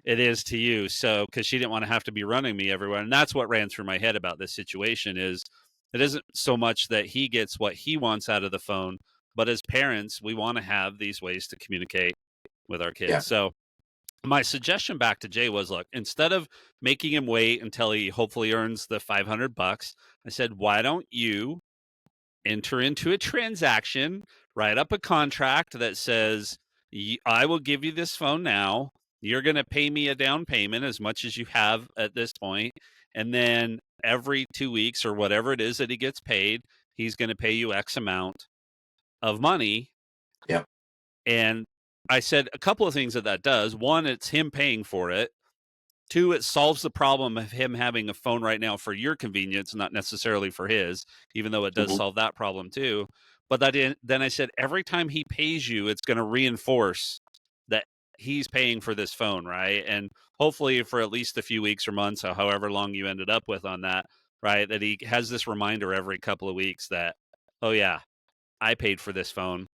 it is to you. So, because she didn't want to have to be running me everywhere. And that's what ran through my head about this situation is it isn't so much that he gets what he wants out of the phone, but as parents, we want to have these ways to communicate with our Yeah, kids. So, my suggestion back to Jay was, look, instead of making him wait until he hopefully earns the 500 bucks, I said, why don't you enter into a transaction, write up a contract that says, I will give you this phone now. You're going to pay me a down payment as much as you have at this point. And then every 2 weeks or whatever it is that he gets paid, he's going to pay you X amount of money. yeah, And I said a couple of things that does. One, it's him paying for it. Two, it solves the problem of him having a phone right now for your convenience, not necessarily for his, even though it does mhm, solve that problem too. But then I said, every time he pays you, it's going to reinforce that he's paying for this phone, right? And hopefully for at least a few weeks or months, or however long you ended up with on that, right? That he has this reminder every couple of weeks that, oh, yeah, I paid for this phone.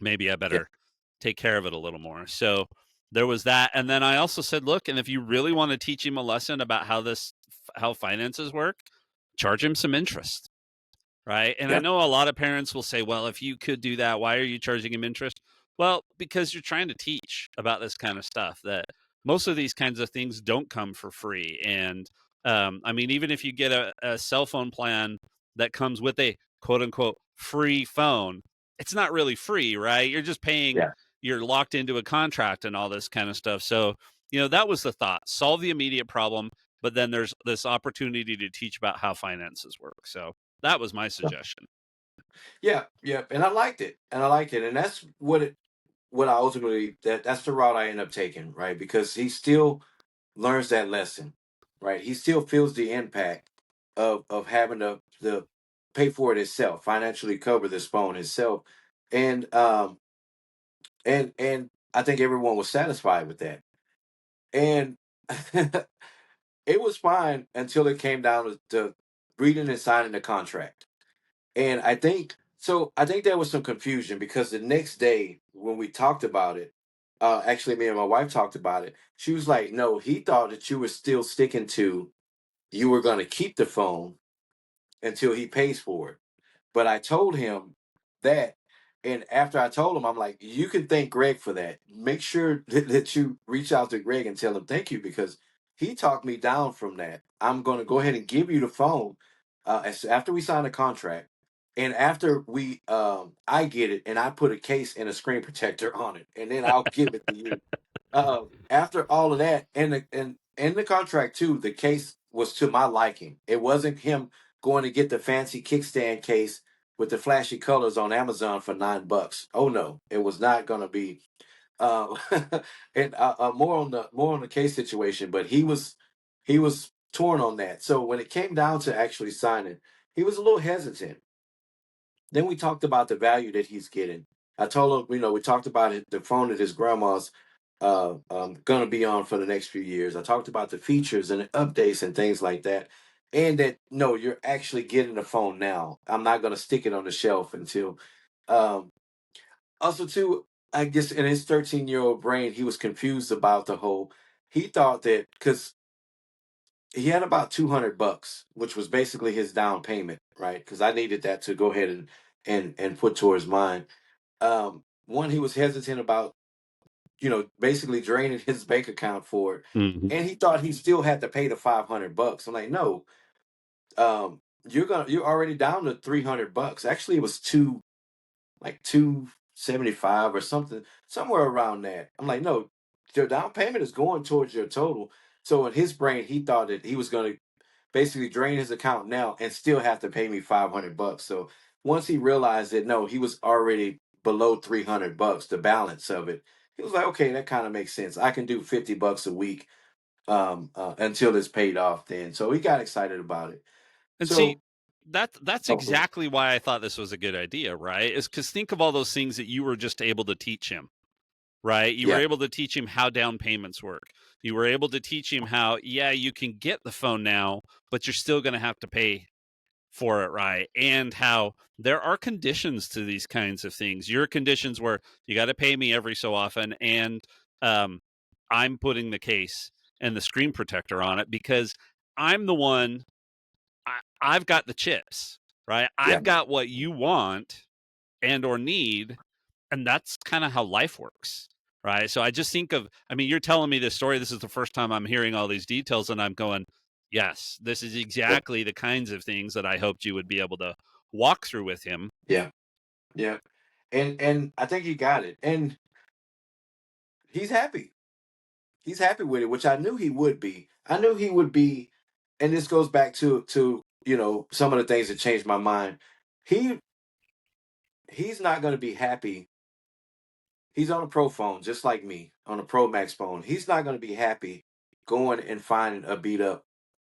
Maybe I yeah, better take care of it a little more. So there was that. And then I also said, look, and if you really want to teach him a lesson about how finances work, charge him some interest. Right. And I yeah, know a lot of parents will say, well, if you could do that, why are you charging him interest? Well, because you're trying to teach about this kind of stuff, that most of these kinds of things don't come for free. And I mean, even if you get a cell phone plan that comes with a quote unquote free phone, it's not really free, right? You're just paying, yeah, you're locked into a contract and all this kind of stuff. So, that was the thought: solve the immediate problem, but then there's this opportunity to teach about how finances work. So That was my suggestion. Yeah, yeah, and I liked it, and that's what I ultimately that's the route I end up taking, right? Because he still learns that lesson, right? He still feels the impact of having to pay for it himself, financially cover this phone himself, and and I think everyone was satisfied with that, and it was fine until it came down to reading and signing the contract. And I think so. I think there was some confusion because the next day when we talked about it, actually, me and my wife talked about it. She was like, "No, he thought that you were still sticking to you were going to keep the phone until he pays for it." But I told him that, and after I told him, I'm like, you can thank Greg for that. Make sure that you reach out to Greg and tell him thank you because he talked me down from that. I'm going to go ahead and give you the phone after we sign a contract, and after I get it and I put a case and a screen protector on it, and then I'll give it to you. After all of that, and in the contract too, the case was to my liking. It wasn't him going to get the fancy kickstand case with the flashy colors on Amazon for $9. Oh no, it was not going to be. Um, and more on the case situation, but he was torn on that. So when it came down to actually signing, he was a little hesitant. Then we talked about the value that he's getting. I told him, we talked about the phone that his grandma's going to be on for the next few years. I talked about the features and the updates and things like that. And that, no, you're actually getting the phone now. I'm not going to stick it on the shelf until. Um, Also, too, I guess in his 13-year-old brain, he was confused about the whole. He thought that because he had about $200, which was basically his down payment, right? Because I needed that to go ahead and put towards mine. One, he was hesitant about basically draining his bank account for it, Mhm. and he thought he still had to pay the $500. I'm like, no, you're already down to $300. Actually, it was 275 or something, somewhere around that. I'm like, no, your down payment is going towards your total. So in his brain, he thought that he was going to basically drain his account now and still have to pay me $500. So once he realized that no, he was already below $300, the balance of it, he was like, okay, that kind of makes sense. I can do $50 a week until it's paid off. Then, so he got excited about it. And see, So, that's oh, exactly why I thought this was a good idea, right? Is because think of all those things that you were just able to teach him, right? You were yeah, able to teach him how down payments work. You were able to teach him how, yeah, you can get the phone now, but you're still going to have to pay for it, right? And how there are conditions to these kinds of things. Your conditions where you got to pay me every so often, and um, I'm putting the case and the screen protector on it because I'm the one. I've got the chips, right? yeah, I've got what you want and or need, and that's kind of how life works, right? So I just think of, I mean, you're telling me this story. This is the first time I'm hearing all these details, and I'm going, yes, this is yeah, exactly the kinds of things that I hoped you would be able to walk through with him. yeah, yeah. And I think he got it, and he's happy. He's happy with it, which I knew he would be. I knew he would be, and this goes back to some of the things that changed my mind. He he's not going to be happy. He's on a pro phone, just like me, on a Pro Max phone. He's not going to be happy going and finding a beat up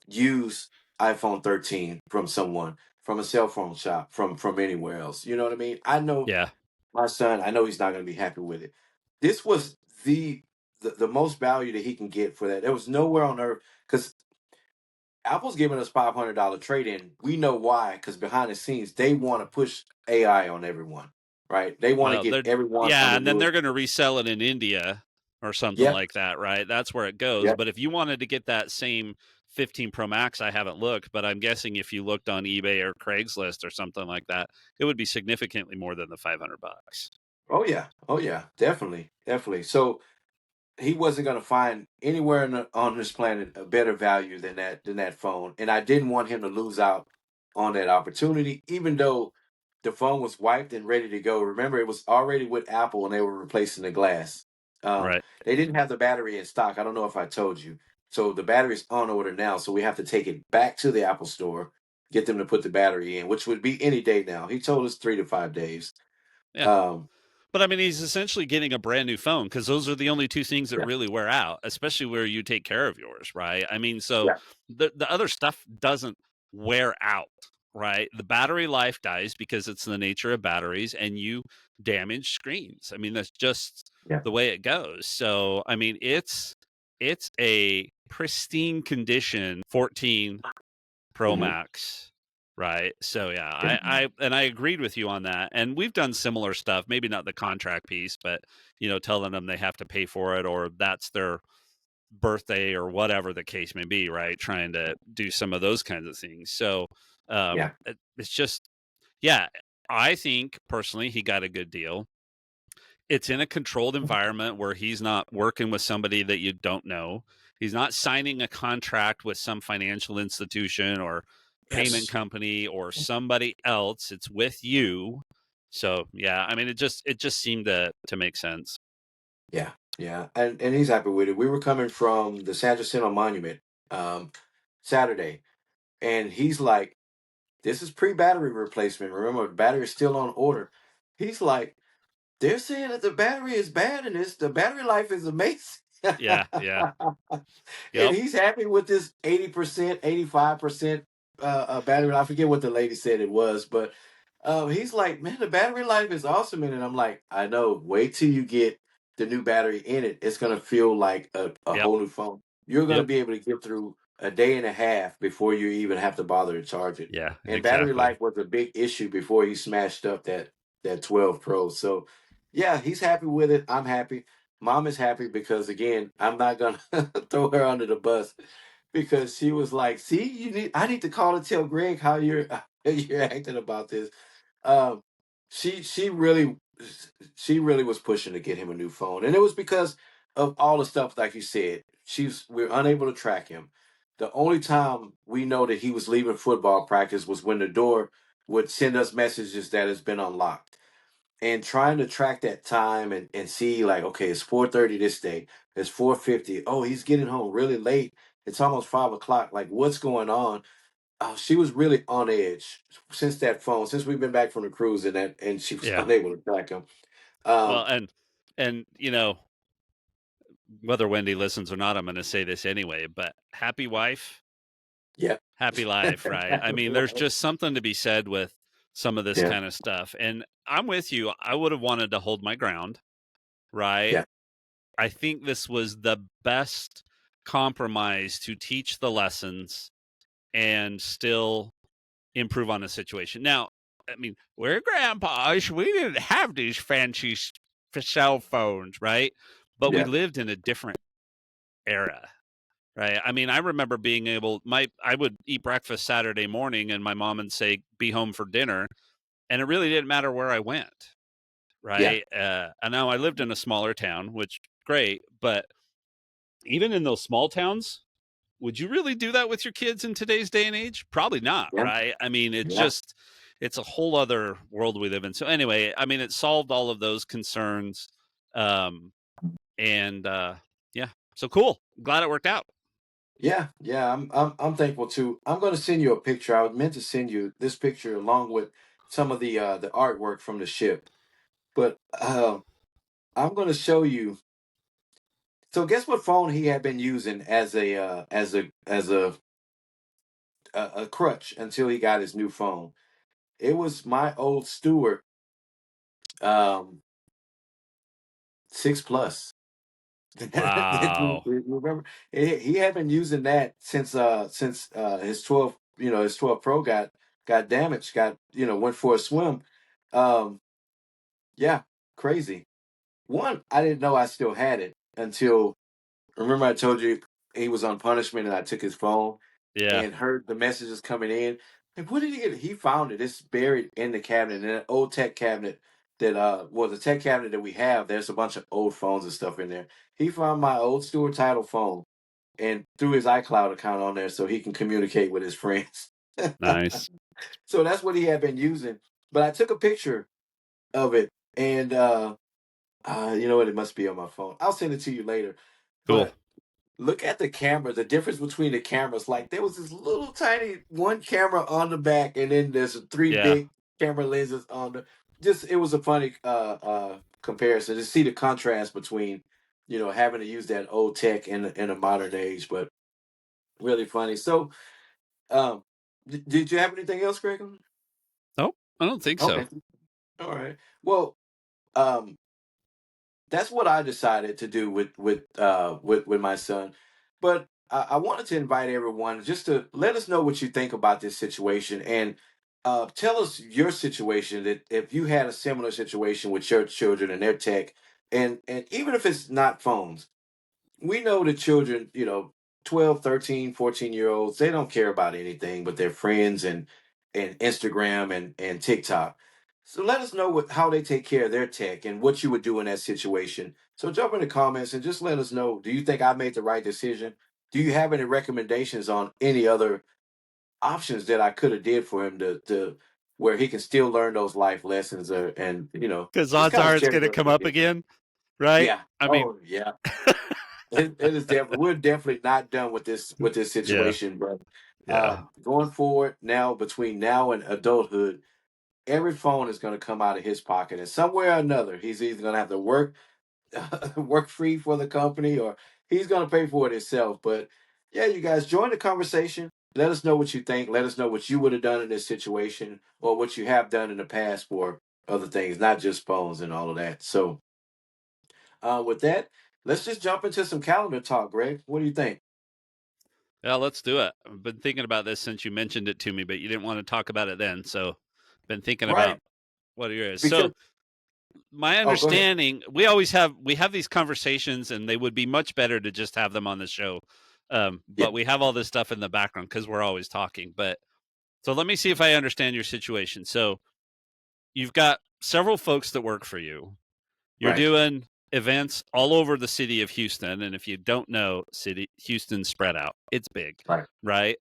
used iPhone 13 from someone, from a cell phone shop, from anywhere else. You know what I mean? I know Yeah. my son. I know he's not going to be happy with it. This was the most value that he can get for that. There was nowhere on earth because Apple's giving us $500 trade in. We know why because behind the scenes they want to push AI on everyone, right? They want to Well, get they're, everyone on yeah. the And then they're new. going to resell it in India or something Yep, like that, right? That's where it goes. yep. But if you wanted to get that same 15 Pro Max, I haven't looked, but I'm guessing if you looked on eBay or Craigslist or something like that, it would be significantly more than the $500. Oh yeah, definitely, definitely. So he wasn't going to find anywhere on this planet a better value than that phone, and I didn't want him to lose out on that opportunity, even though the phone was wiped and ready to go. Remember, it was already with Apple, and they were replacing the glass. Right. They didn't have the battery in stock. I don't know if I told you. So the battery's on order now, so we have to take it back to the Apple store. get them to put the battery in, which would be any day now. He told us 3 to 5 days. Yeah. Um, But I mean, he's essentially getting a brand new phone because those are the only two things that yeah, really wear out, especially where you take care of yours, right? I mean, so yeah, the other stuff doesn't wear out, right? The battery life dies because it's the nature of batteries, and you damage screens. I mean, that's just yeah. the way it goes. So, I mean, it's a pristine condition 14 Pro Hmm. Max, right? So yeah, Yeah, I agreed with you on that. And we've done similar stuff, maybe not the contract piece, but telling them they have to pay for it or that's their birthday or whatever the case may be, right? Trying to do some of those kinds of things. So yeah, it's just yeah, I think personally he got a good deal. It's in a controlled environment where he's not working with somebody that you don't know. He's not signing a contract with some financial institution or payment yes, company or somebody else. It's with you. So yeah, I mean it just seemed to make sense. yeah, yeah. And he's happy with it. We were coming from the San Jacinto Monument um, Saturday, and he's like, "This is pre-battery replacement. Remember, the battery is still on order." He's like, "They're saying that the battery is bad, and the battery life is amazing." Yeah, yeah. And Yep. he's happy with this 80%, 85% battery life. I forget what the lady said it was, but he's like, man, the battery life is awesome. And I'm like, I know. Wait till you get the new battery in it. It's going to feel like a Yep. whole new phone. You're going to Yep. be able to get through a day and a half before you even have to bother to charge it. Yeah, And battery exactly. life was a big issue before he smashed up that 12 Pro. So, yeah, he's happy with it. I'm happy. Mom is happy because again, I'm not gonna throw her under the bus because she was like, "See, I need to call and tell Greg how you're you're acting about this." Um, she really she really was pushing to get him a new phone, and it was because of all the stuff, like you said. We're unable to track him. The only time we know that he was leaving football practice was when the door would send us messages that has been unlocked and trying to track that time and see like okay it's 4:30 this day, it's 4:50, oh he's getting home really late, it's almost 5 o'clock, like what's going on. She was really on edge since that phone, since we've been back from the cruise, and she was Yeah. unable to track him. Well, um and whether Wendy listens or not, I'm going to say this anyway, but happy wife, yeah. happy life, right? I mean, there's just something to be said with some of this Yeah, kind of stuff. And I'm with you. I would have wanted to hold my ground, right? yeah, I think this was the best compromise to teach the lessons and still improve on the situation. Now, I mean, we're grandpas. We didn't have these fancy cell phones, right? But we yeah, lived in a different era. Right. I mean, I remember being able I would eat breakfast Saturday morning and my mom would say, be home for dinner. And it really didn't matter where I went. yeah, Right. And now I lived in a smaller town, which great. But even in those small towns, would you really do that with your kids in today's day and age? Probably not. yeah, Right. I mean, yeah, it's a whole other world we live in. So anyway, I mean, it solved all of those concerns. Um, and yeah, so cool. Glad it worked out. yeah, yeah. I'm thankful too. I'm going to send you a picture. I was meant to send you this picture along with some of the artwork from the ship, but I'm going to show you. So guess what phone he had been using as a crutch until he got his new phone. It was my old Stewart um 6 Plus. Wow. Remember, he had been using that since his 12 Pro got damaged, went for a swim. Um yeah, crazy. One, I didn't know I still had it until, remember I told you he was on punishment and I took his phone Yeah. and heard the messages coming in. Like, what did he get? He found it. It's buried in the cabinet, in an old tech cabinet the tech cabinet that we have, there's a bunch of old phones and stuff in there. He found my old Stewart Title phone and threw his iCloud account on there so he can communicate with his friends. Nice. So that's what he had been using. But I took a picture of it and you know what? It must be on my phone. I'll send it to you later. Cool. But look at the camera, the difference between the cameras. Like there was this little tiny one camera on the back, and then there's three Yeah. big camera lenses on the. Just it was a funny comparison to see the contrast between, having to use that old tech in a modern age, but really funny. So, um, did you have anything else, Greg? No, I don't think so. Okay, all right. Well, um, that's what I decided to do with my son. But I wanted to invite everyone just to let us know what you think about this situation, and tell us your situation, that if you had a similar situation with your children and their tech, and even if it's not phones, we know the children, 12, 13, 14-year olds, they don't care about anything but their friends and Instagram and TikTok. So let us know how they take care of their tech and what you would do in that situation. So jump in the comments and just let us know, do you think I made the right decision? Do you have any recommendations on any other options that I could have did for him to where he can still learn those life lessons, and Because just odds kind of are it's share going to your come up opinion. again, right? Yeah. I mean, Oh yeah. It is definitely, we're definitely not done with this yeah, situation, but yeah. going forward now, between now and adulthood, every phone is going to come out of his pocket, and somewhere or another, he's either going to have to work work free for the company, or he's going to pay for it himself. But yeah, you guys join the conversation. Let us know what you think. Let us know what you would have done in this situation, or what you have done in the past for other things, not just phones and all of that. So with that, let's just jump into some calendar talk, Greg. What do you think? Yeah, let's do it. I've been thinking about this since you mentioned it to me, but you didn't want to talk about it then. So, been thinking Right. about what it is. Because So, my oh, go ahead. understanding, we have these conversations, and they would be much better to just have them on the show. Yeah. But we have all this stuff in the background because we're always talking. But so let me see if I understand your situation. So, you've got several folks that work for you. You're Right. doing events all over the city of Houston, and if you don't know, city Houston's spread out. It's big, Right. right?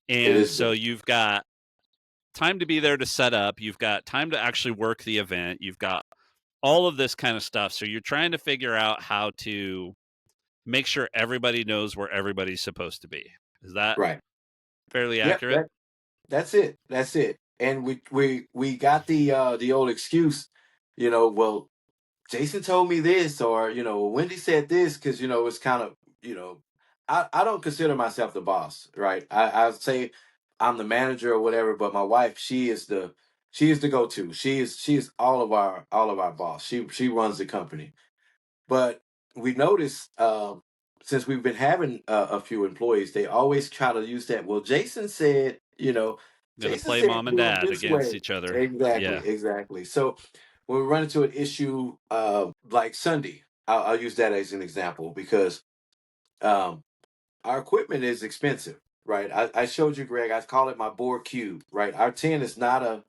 It And is so big. you've got time to be there to set up, you've got time to actually work the event, you've got all of this kind of stuff. So you're trying to figure out how to make sure everybody knows where everybody's supposed to be. Is that Right. fairly Yep. accurate? That's it. That's it. And we got the old excuse, well, Jason told me this, or Wendy said this, because it's kind of, you know I don't consider myself the boss, right? I say I'm the manager or whatever, but my wife, she is the go-to. She is all of our boss. She runs the company. But we noticed, since we've been having a few employees, they always try to use that. Well, Going to Jason play said mom and do it dad this against way. each other. Yeah. Exactly, exactly. So when we run into an issue, like Sunday, I'll use that as an example, because um, our equipment is expensive, right? I showed you, Greg. I call it my board cube, right? Our tent is not a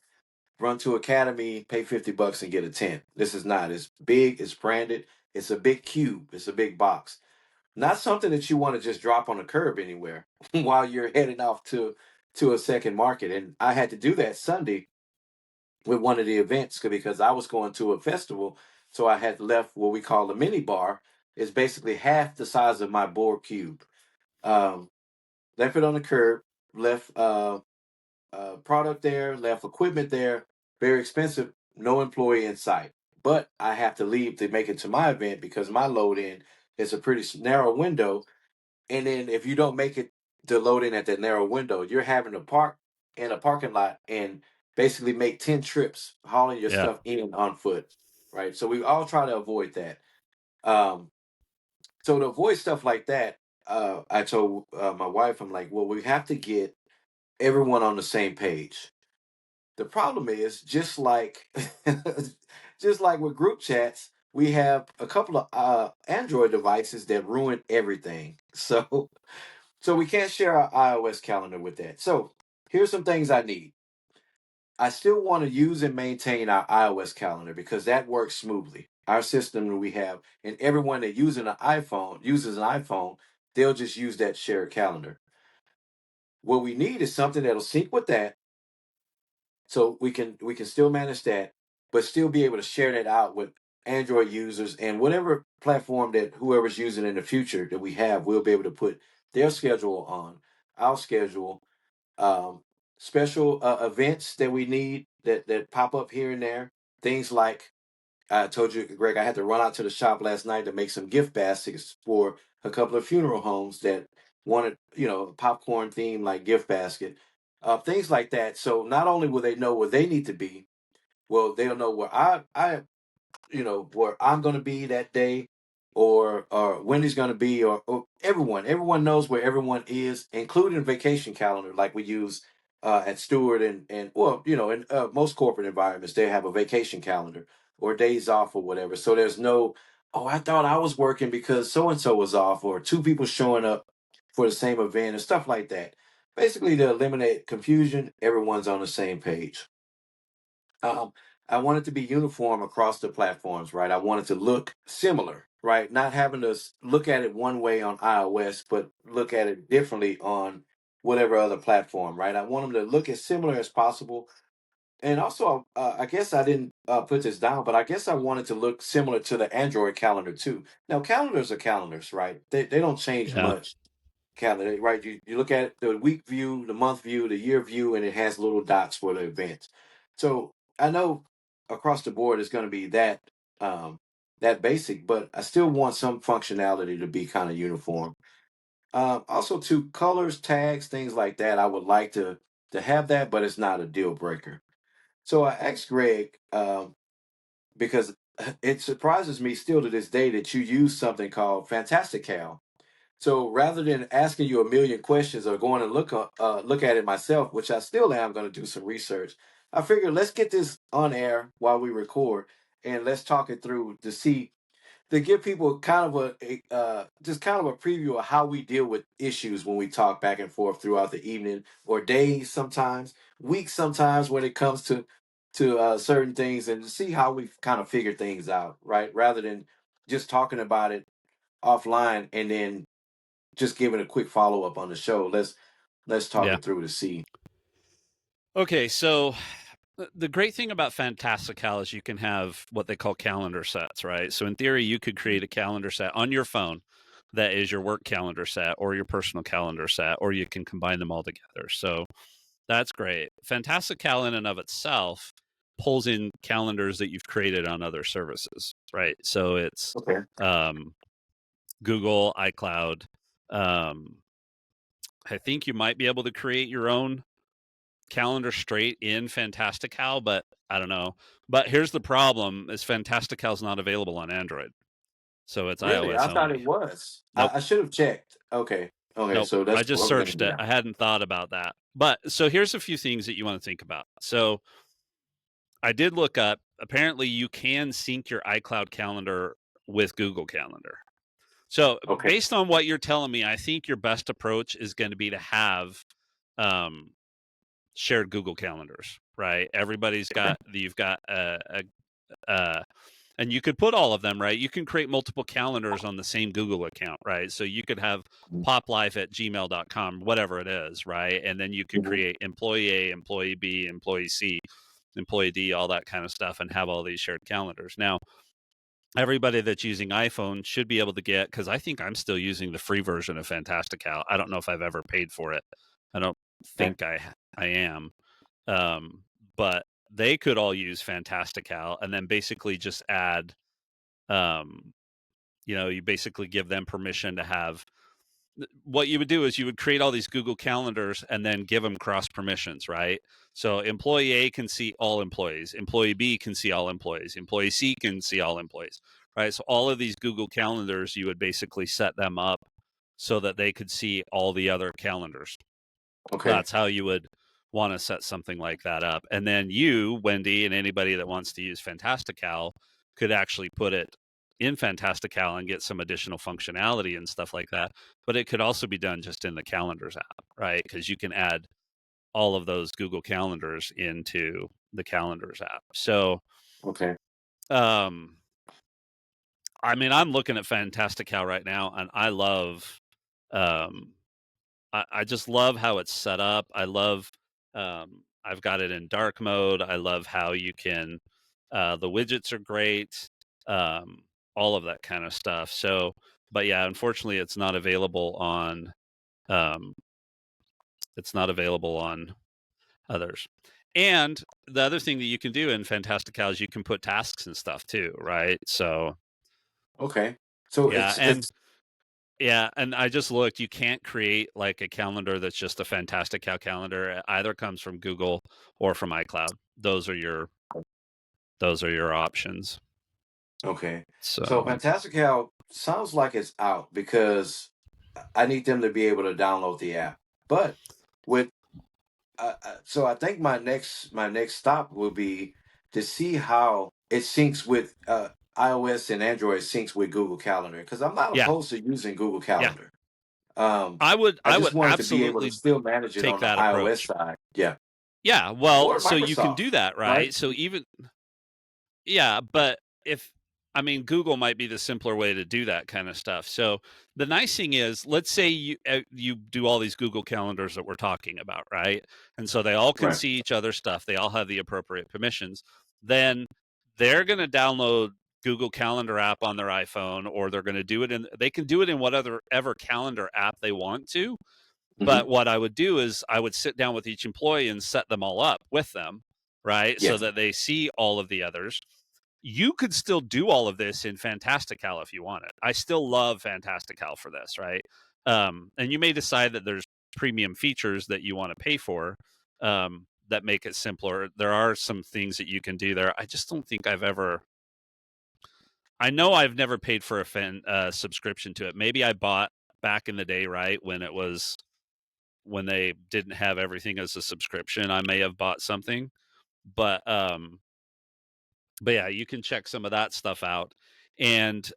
run to Academy, pay $50 and get a tent. This is not. It's big. It's branded. It's a big cube. It's a big box. Not something that you want to just drop on a curb anywhere while you're heading off to a second market. And I had to do that Sunday with one of the events, because I was going to a festival. So I had left what we call a mini bar. It's basically half the size of my board cube. Um, Left it on the curb, left product there, left equipment there, very expensive, no employee in sight. But I have to leave to make it to my event, because my load in is a pretty narrow window. And then if you don't make it to load in at that narrow window, you're having to park in a parking lot and basically make 10 trips hauling your Yeah. stuff in on foot. Right. So we all try to avoid that. Um, so to avoid stuff like that, I told my wife, I'm like, well, we have to get everyone on the same page. The problem is, just like just like with group chats, we have a couple of Android devices that ruin everything. So we can't share our iOS calendar with that. So here's some things I need. I still want to use and maintain our iOS calendar, because that works smoothly. Our system that we have, and everyone that uses an iPhone, they'll just use that shared calendar. What we need is something that'll sync with that, so we can still manage that, but still be able to share that out with Android users, and whatever platform that whoever's using in the future that we have, we'll be able to put their schedule on our schedule, um, special events that we need that pop up here and there. Things like I told you, Greg, I had to run out to the shop last night to make some gift baskets for a couple of funeral homes that wanted, popcorn theme like gift basket, things like that. So not only will they know where they need to be, well, they'll know where where I'm going to be that day, or Wendy's going to be, or everyone knows where everyone is, including vacation calendar like we use at Stewart, and well, in most corporate environments they have a vacation calendar or days off or whatever. So there's no, oh, I thought I was working because so and so was off, or two people showing up for the same event and stuff like that. Basically, to eliminate confusion, everyone's on the same page. um, I want it to be uniform across the platforms, right? I want it to look similar, right? Not having to look at it one way on iOS, but look at it differently on whatever other platform, right? I want them to look as similar as possible. And also, I guess I didn't put this down, but I guess I wanted to look similar to the Android calendar too. Now, calendars are calendars, right? They don't change Yeah. much calendar, right? You look at the week view, the month view, the year view, and it has little dots for the events. So I know across the board it's going to be um, that basic, but I still want some functionality to be kind of uniform. Also, to colors, tags, things like that, I would like to have that, but it's not a deal breaker. So I asked Greg because it surprises me still to this day that you use something called Fantastical. So rather than asking you a million questions or going and look at it myself, which I still am going to do some research, I figured let's get this on air while we record and let's talk it through to give people kind of just kind of a preview of how we deal with issues when we talk back and forth throughout the evening or days, sometimes weeks, sometimes when it comes to certain things, and to see how we kind of figure things out, right? Rather than just talking about it offline and then just giving a quick follow up on the show. Let's talk Yeah. it through to see. Okay, so the great thing about Fantastical is you can have what they call calendar sets, right? So in theory, you could create a calendar set on your phone that is your work calendar set or your personal calendar set, or you can combine them all together. So that's great. Fantastical in and of itself pulls in calendars that you've created on other services, right? So it's Okay. um, Google, iCloud. Um, I think you might be able to create your own calendar straight in Fantastical, but I don't know. But here's the problem: is Fantastical is not available on Android, so it's Really? iOS I thought only. it was. Nope, I should have checked. Okay. Okay. nope. So I that's just what we're gonna searched do it. now. I hadn't thought about that. But so here's a few things that you want to think about. So I did look up. Apparently, you can sync your iCloud calendar with Google Calendar. So Okay. based on what you're telling me, I think your best approach is going to be to have um, shared Google calendars, right? Everybody's Okay. got you've got and you could put all of them, right? You can create multiple calendars on the same Google account, right? So you could have poplife@gmail.com, whatever it is, right? And then you could Mhm. create employee A, employee B, employee C, employee D, all that kind of stuff, and have all these shared calendars. Now, everybody that's using iPhone should be able to get, because I think I'm still using the free version of Fantastical. I don't know if I've ever paid for it. I don't Okay. think I am. But they could all use Fantastical and then basically just add, um, you basically give them permission to have. What you would do is you would create all these Google calendars and then give them cross permissions, right? So employee A can see all employees, employee B can see all employees, employee C can see all employees, right? So all of these Google calendars, you would basically set them up so that they could see all the other calendars. Okay. That's how you would want to set something like that up. And then you, Wendy, and anybody that wants to use Fantastical could actually put it in Fantastical and get some additional functionality and stuff like that. But it could also be done just in the Calendars app, right? Because you can add all of those Google Calendars into the Calendars app. So, Okay. um, I mean, I'm looking at Fantastical right now, and I love um, I just love how it's set up. I love I've got it in dark mode. I love how you can the widgets are great. um, all of that kind of stuff. So, but yeah, unfortunately, um, it's not available on others. And the other thing that you can do in Fantastical is you can put tasks and stuff too, right? So Okay. So yeah, it's yeah, and I just looked. You can't create like a calendar that's just a Fantastical calendar. It either comes from Google or from iCloud. Those are your options. okay. So So Fantastical sounds like it's out because I need them to be able to download the app. But with so I think my next stop will be to see how it syncs with iOS and Android syncs with Google Calendar because I'm not yeah, opposed to using Google yeah. Calendar. Um, I I just would wanted to be able to absolutely still manage it take on the that iOS approach. side, yeah, Yeah, well, or so you can Microsoft, do that, right? right? So even yeah, but if I mean, Google might be the simpler way to do that kind of stuff. So the nice thing is, let's say you do all these Google calendars that we're talking about, right? And so they all can Right. see each other's stuff. They all have the appropriate permissions. Then they're going to download Google Calendar app on their iPhone, or they're going to do it in. They can do it in whatever ever calendar app they want to. Hmm. But what I would do is I would sit down with each employee and set them all up with them, right? So Yes. that they see all of the others. You could still do all of this in Fantastical if you wanted. I still love Fantastical for this, right? And you may decide that there's premium features that you want to pay for that make it simpler. There are some things that you can do there. I just don't think I've ever. I know I've never paid for a subscription to it. Maybe I bought back in the day, right, when they didn't have everything as a subscription. I may have bought something, but but yeah, you can check some of that stuff out. And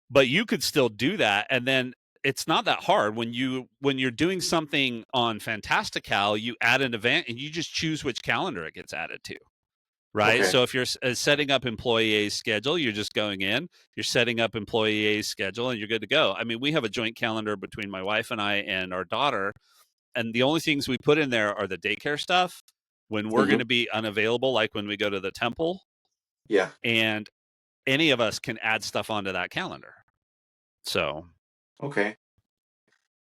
but you could still do that, and then it's not that hard when you're doing something on Fantastical, you add an event and you just choose which calendar it gets added to. Right. Okay. So if you're setting up employee A's schedule, you're just going in, you're setting up employee A's schedule, and you're good to go. I mean, we have a joint calendar between my wife and I and our daughter, and the only things we put in there are the daycare stuff when we're going Hmm. to be unavailable, like when we go to the temple, Yeah. and any of us can add stuff onto that calendar. So, Okay.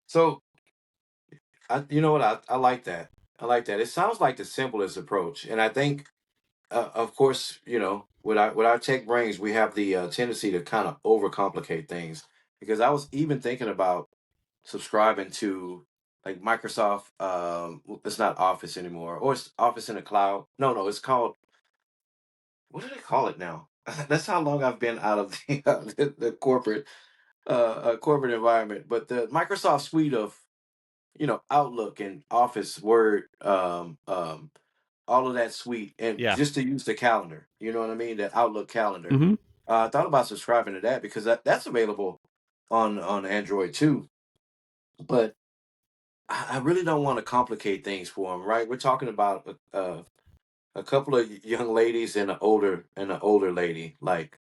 So you know what? I like that. I like that. It sounds like the simplest approach, and I think, of course, with our tech brains, we have the tendency to kind of overcomplicate things. Because I was even thinking about subscribing to like Microsoft. It's not Office anymore, or it's Office in the cloud. No, no, it's called. What do they call it now? That's how long I've been out of the corporate environment. But the Microsoft suite of Outlook and Office, Word, all of that suite, and yeah. just to use the calendar. You know what I mean? That Outlook calendar. Hmm. I thought about subscribing to that because that's available on Android too. But I really don't want to complicate things for them, right? We're talking about a couple of young ladies and an older lady. Like,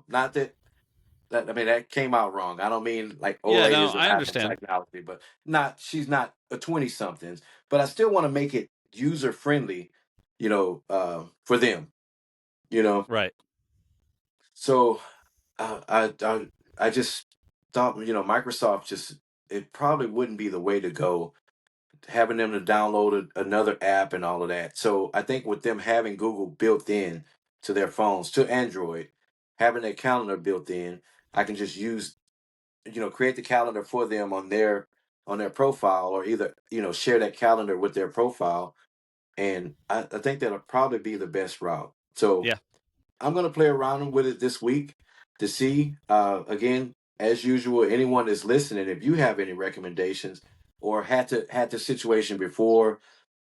not that I mean that came out wrong. I don't mean like old Yeah, no, ladies are I not in understand. technology, but not she's not a 20 somethings. But I still want to make it user friendly, for them. You know, Right. so I just thought Microsoft just it probably wouldn't be the way to go, having them to download another app and all of that. So I think with them having Google built in to their phones, to Android, having their calendar built in, I can just create the calendar for them on their profile, or either share that calendar with their profile, and I think that'll probably be the best route. So Yeah. I'm going to play around with it this week to see. Again, as usual, anyone that's listening, if you have any recommendations or had the situation before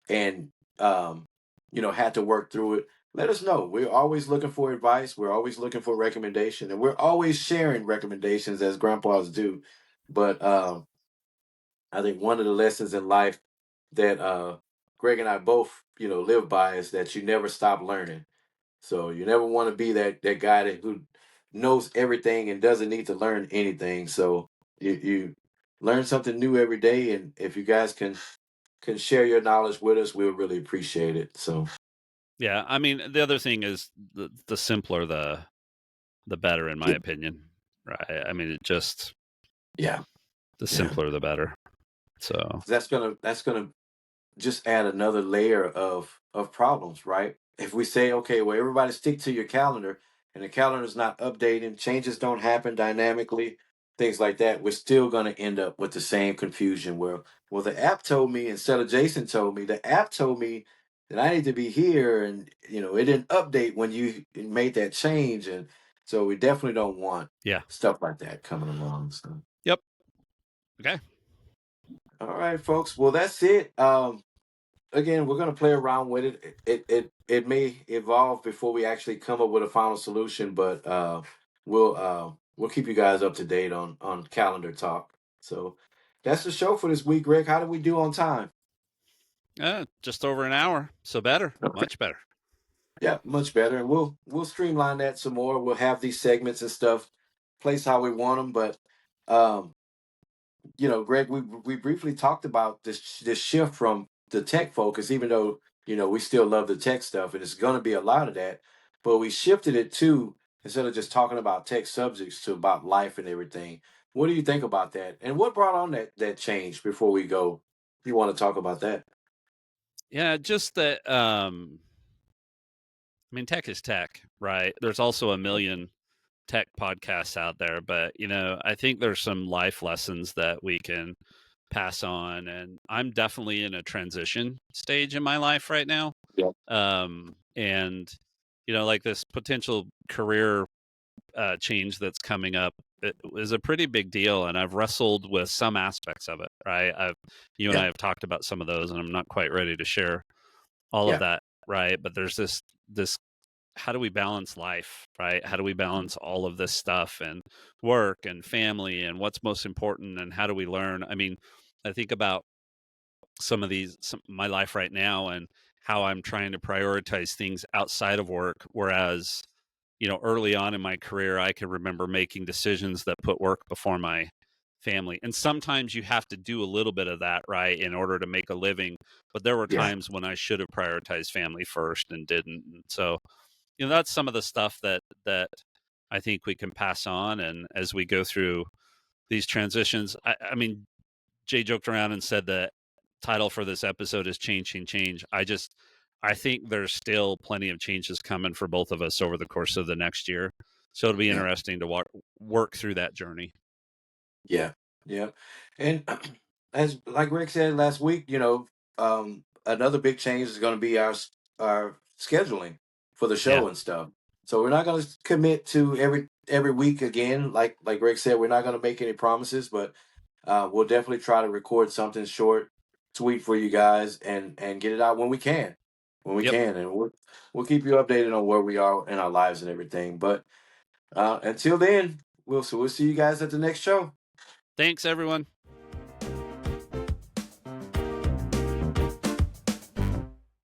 and had to work through it, let us know. We're always looking for advice. We're always looking for recommendation, and we're always sharing recommendations as grandpas do. But I think one of the lessons in life that Greg and I both live by is that you never stop learning. So you never want to be that guy who knows everything and doesn't need to learn anything. So you learn something new every day, and if you guys can share your knowledge with us, we'll really appreciate it. So Yeah, I mean, the other thing is the simpler the better, in my Yeah, opinion, right? I mean, it just yeah, the yeah. simpler the better. So, That's gonna just add another layer of problems, right? If we say, okay, well, everybody stick to your calendar, and the calendar is not updating, changes don't happen dynamically, things like that, we're still going to end up with the same confusion. Where, well, the app told me instead of Jason told me, the app told me that I need to be here, and it didn't update when you made that change, and so we definitely don't want yeah. stuff like that coming along. So, Yep. Okay. all right, folks. Well, that's it. Again, we're going to play around with it. It may evolve before we actually come up with a final solution, but we'll keep you guys up to date on calendar talk. So that's the show for this week, Greg. How did we do on time? Just over an hour. So better, Okay. much better. Yeah, much better. And we'll streamline that some more. We'll have these segments and stuff place how we want them, but um Greg, we briefly talked about this shift from the tech focus, even though we still love the tech stuff, and it's going to be a lot of that. But we shifted it to, instead of just talking about tech subjects, to about life and everything. What do you think about that? And what brought on that change? Before we go, you want to talk about that? Yeah, just that. I mean, tech is tech, right? There's also a million tech podcasts out there, but I think there's some life lessons that we can pass on, and I'm definitely in a transition stage in my life right now. Yeah, And like this potential career change that's coming up, it is a pretty big deal, and I've wrestled with some aspects of it, right? You and I yeah, have talked about some of those, and I'm not quite ready to share all of yeah, that, right? But there's this how do we balance life, right? How do we balance all of this stuff and work and family and what's most important, and how do we learn? I mean, I think about my life right now, and how I'm trying to prioritize things outside of work, whereas early on in my career I could remember making decisions that put work before my family, and sometimes you have to do a little bit of that, right, in order to make a living. But there were yeah, times when I should have prioritized family first and didn't. And so that's some of the stuff that I think we can pass on. And as we go through these transitions, I mean, Jay joked around and said the title for this episode is Change, Change, Change. I think there's still plenty of changes coming for both of us over the course of the next year. So it'll be yeah. interesting to work through that journey. Yeah, yeah. And as like Rick said last week, another big change is going to be our scheduling for the Yeah. show and stuff. So we're not going to commit to every week again. Like Greg said, we're not going to make any promises, but we'll definitely try to record something short, sweet for you guys, and get it out when we Yep. can, and we'll keep you updated on where we are in our lives and everything. But until then, we'll see you guys at the next show. Thanks, everyone.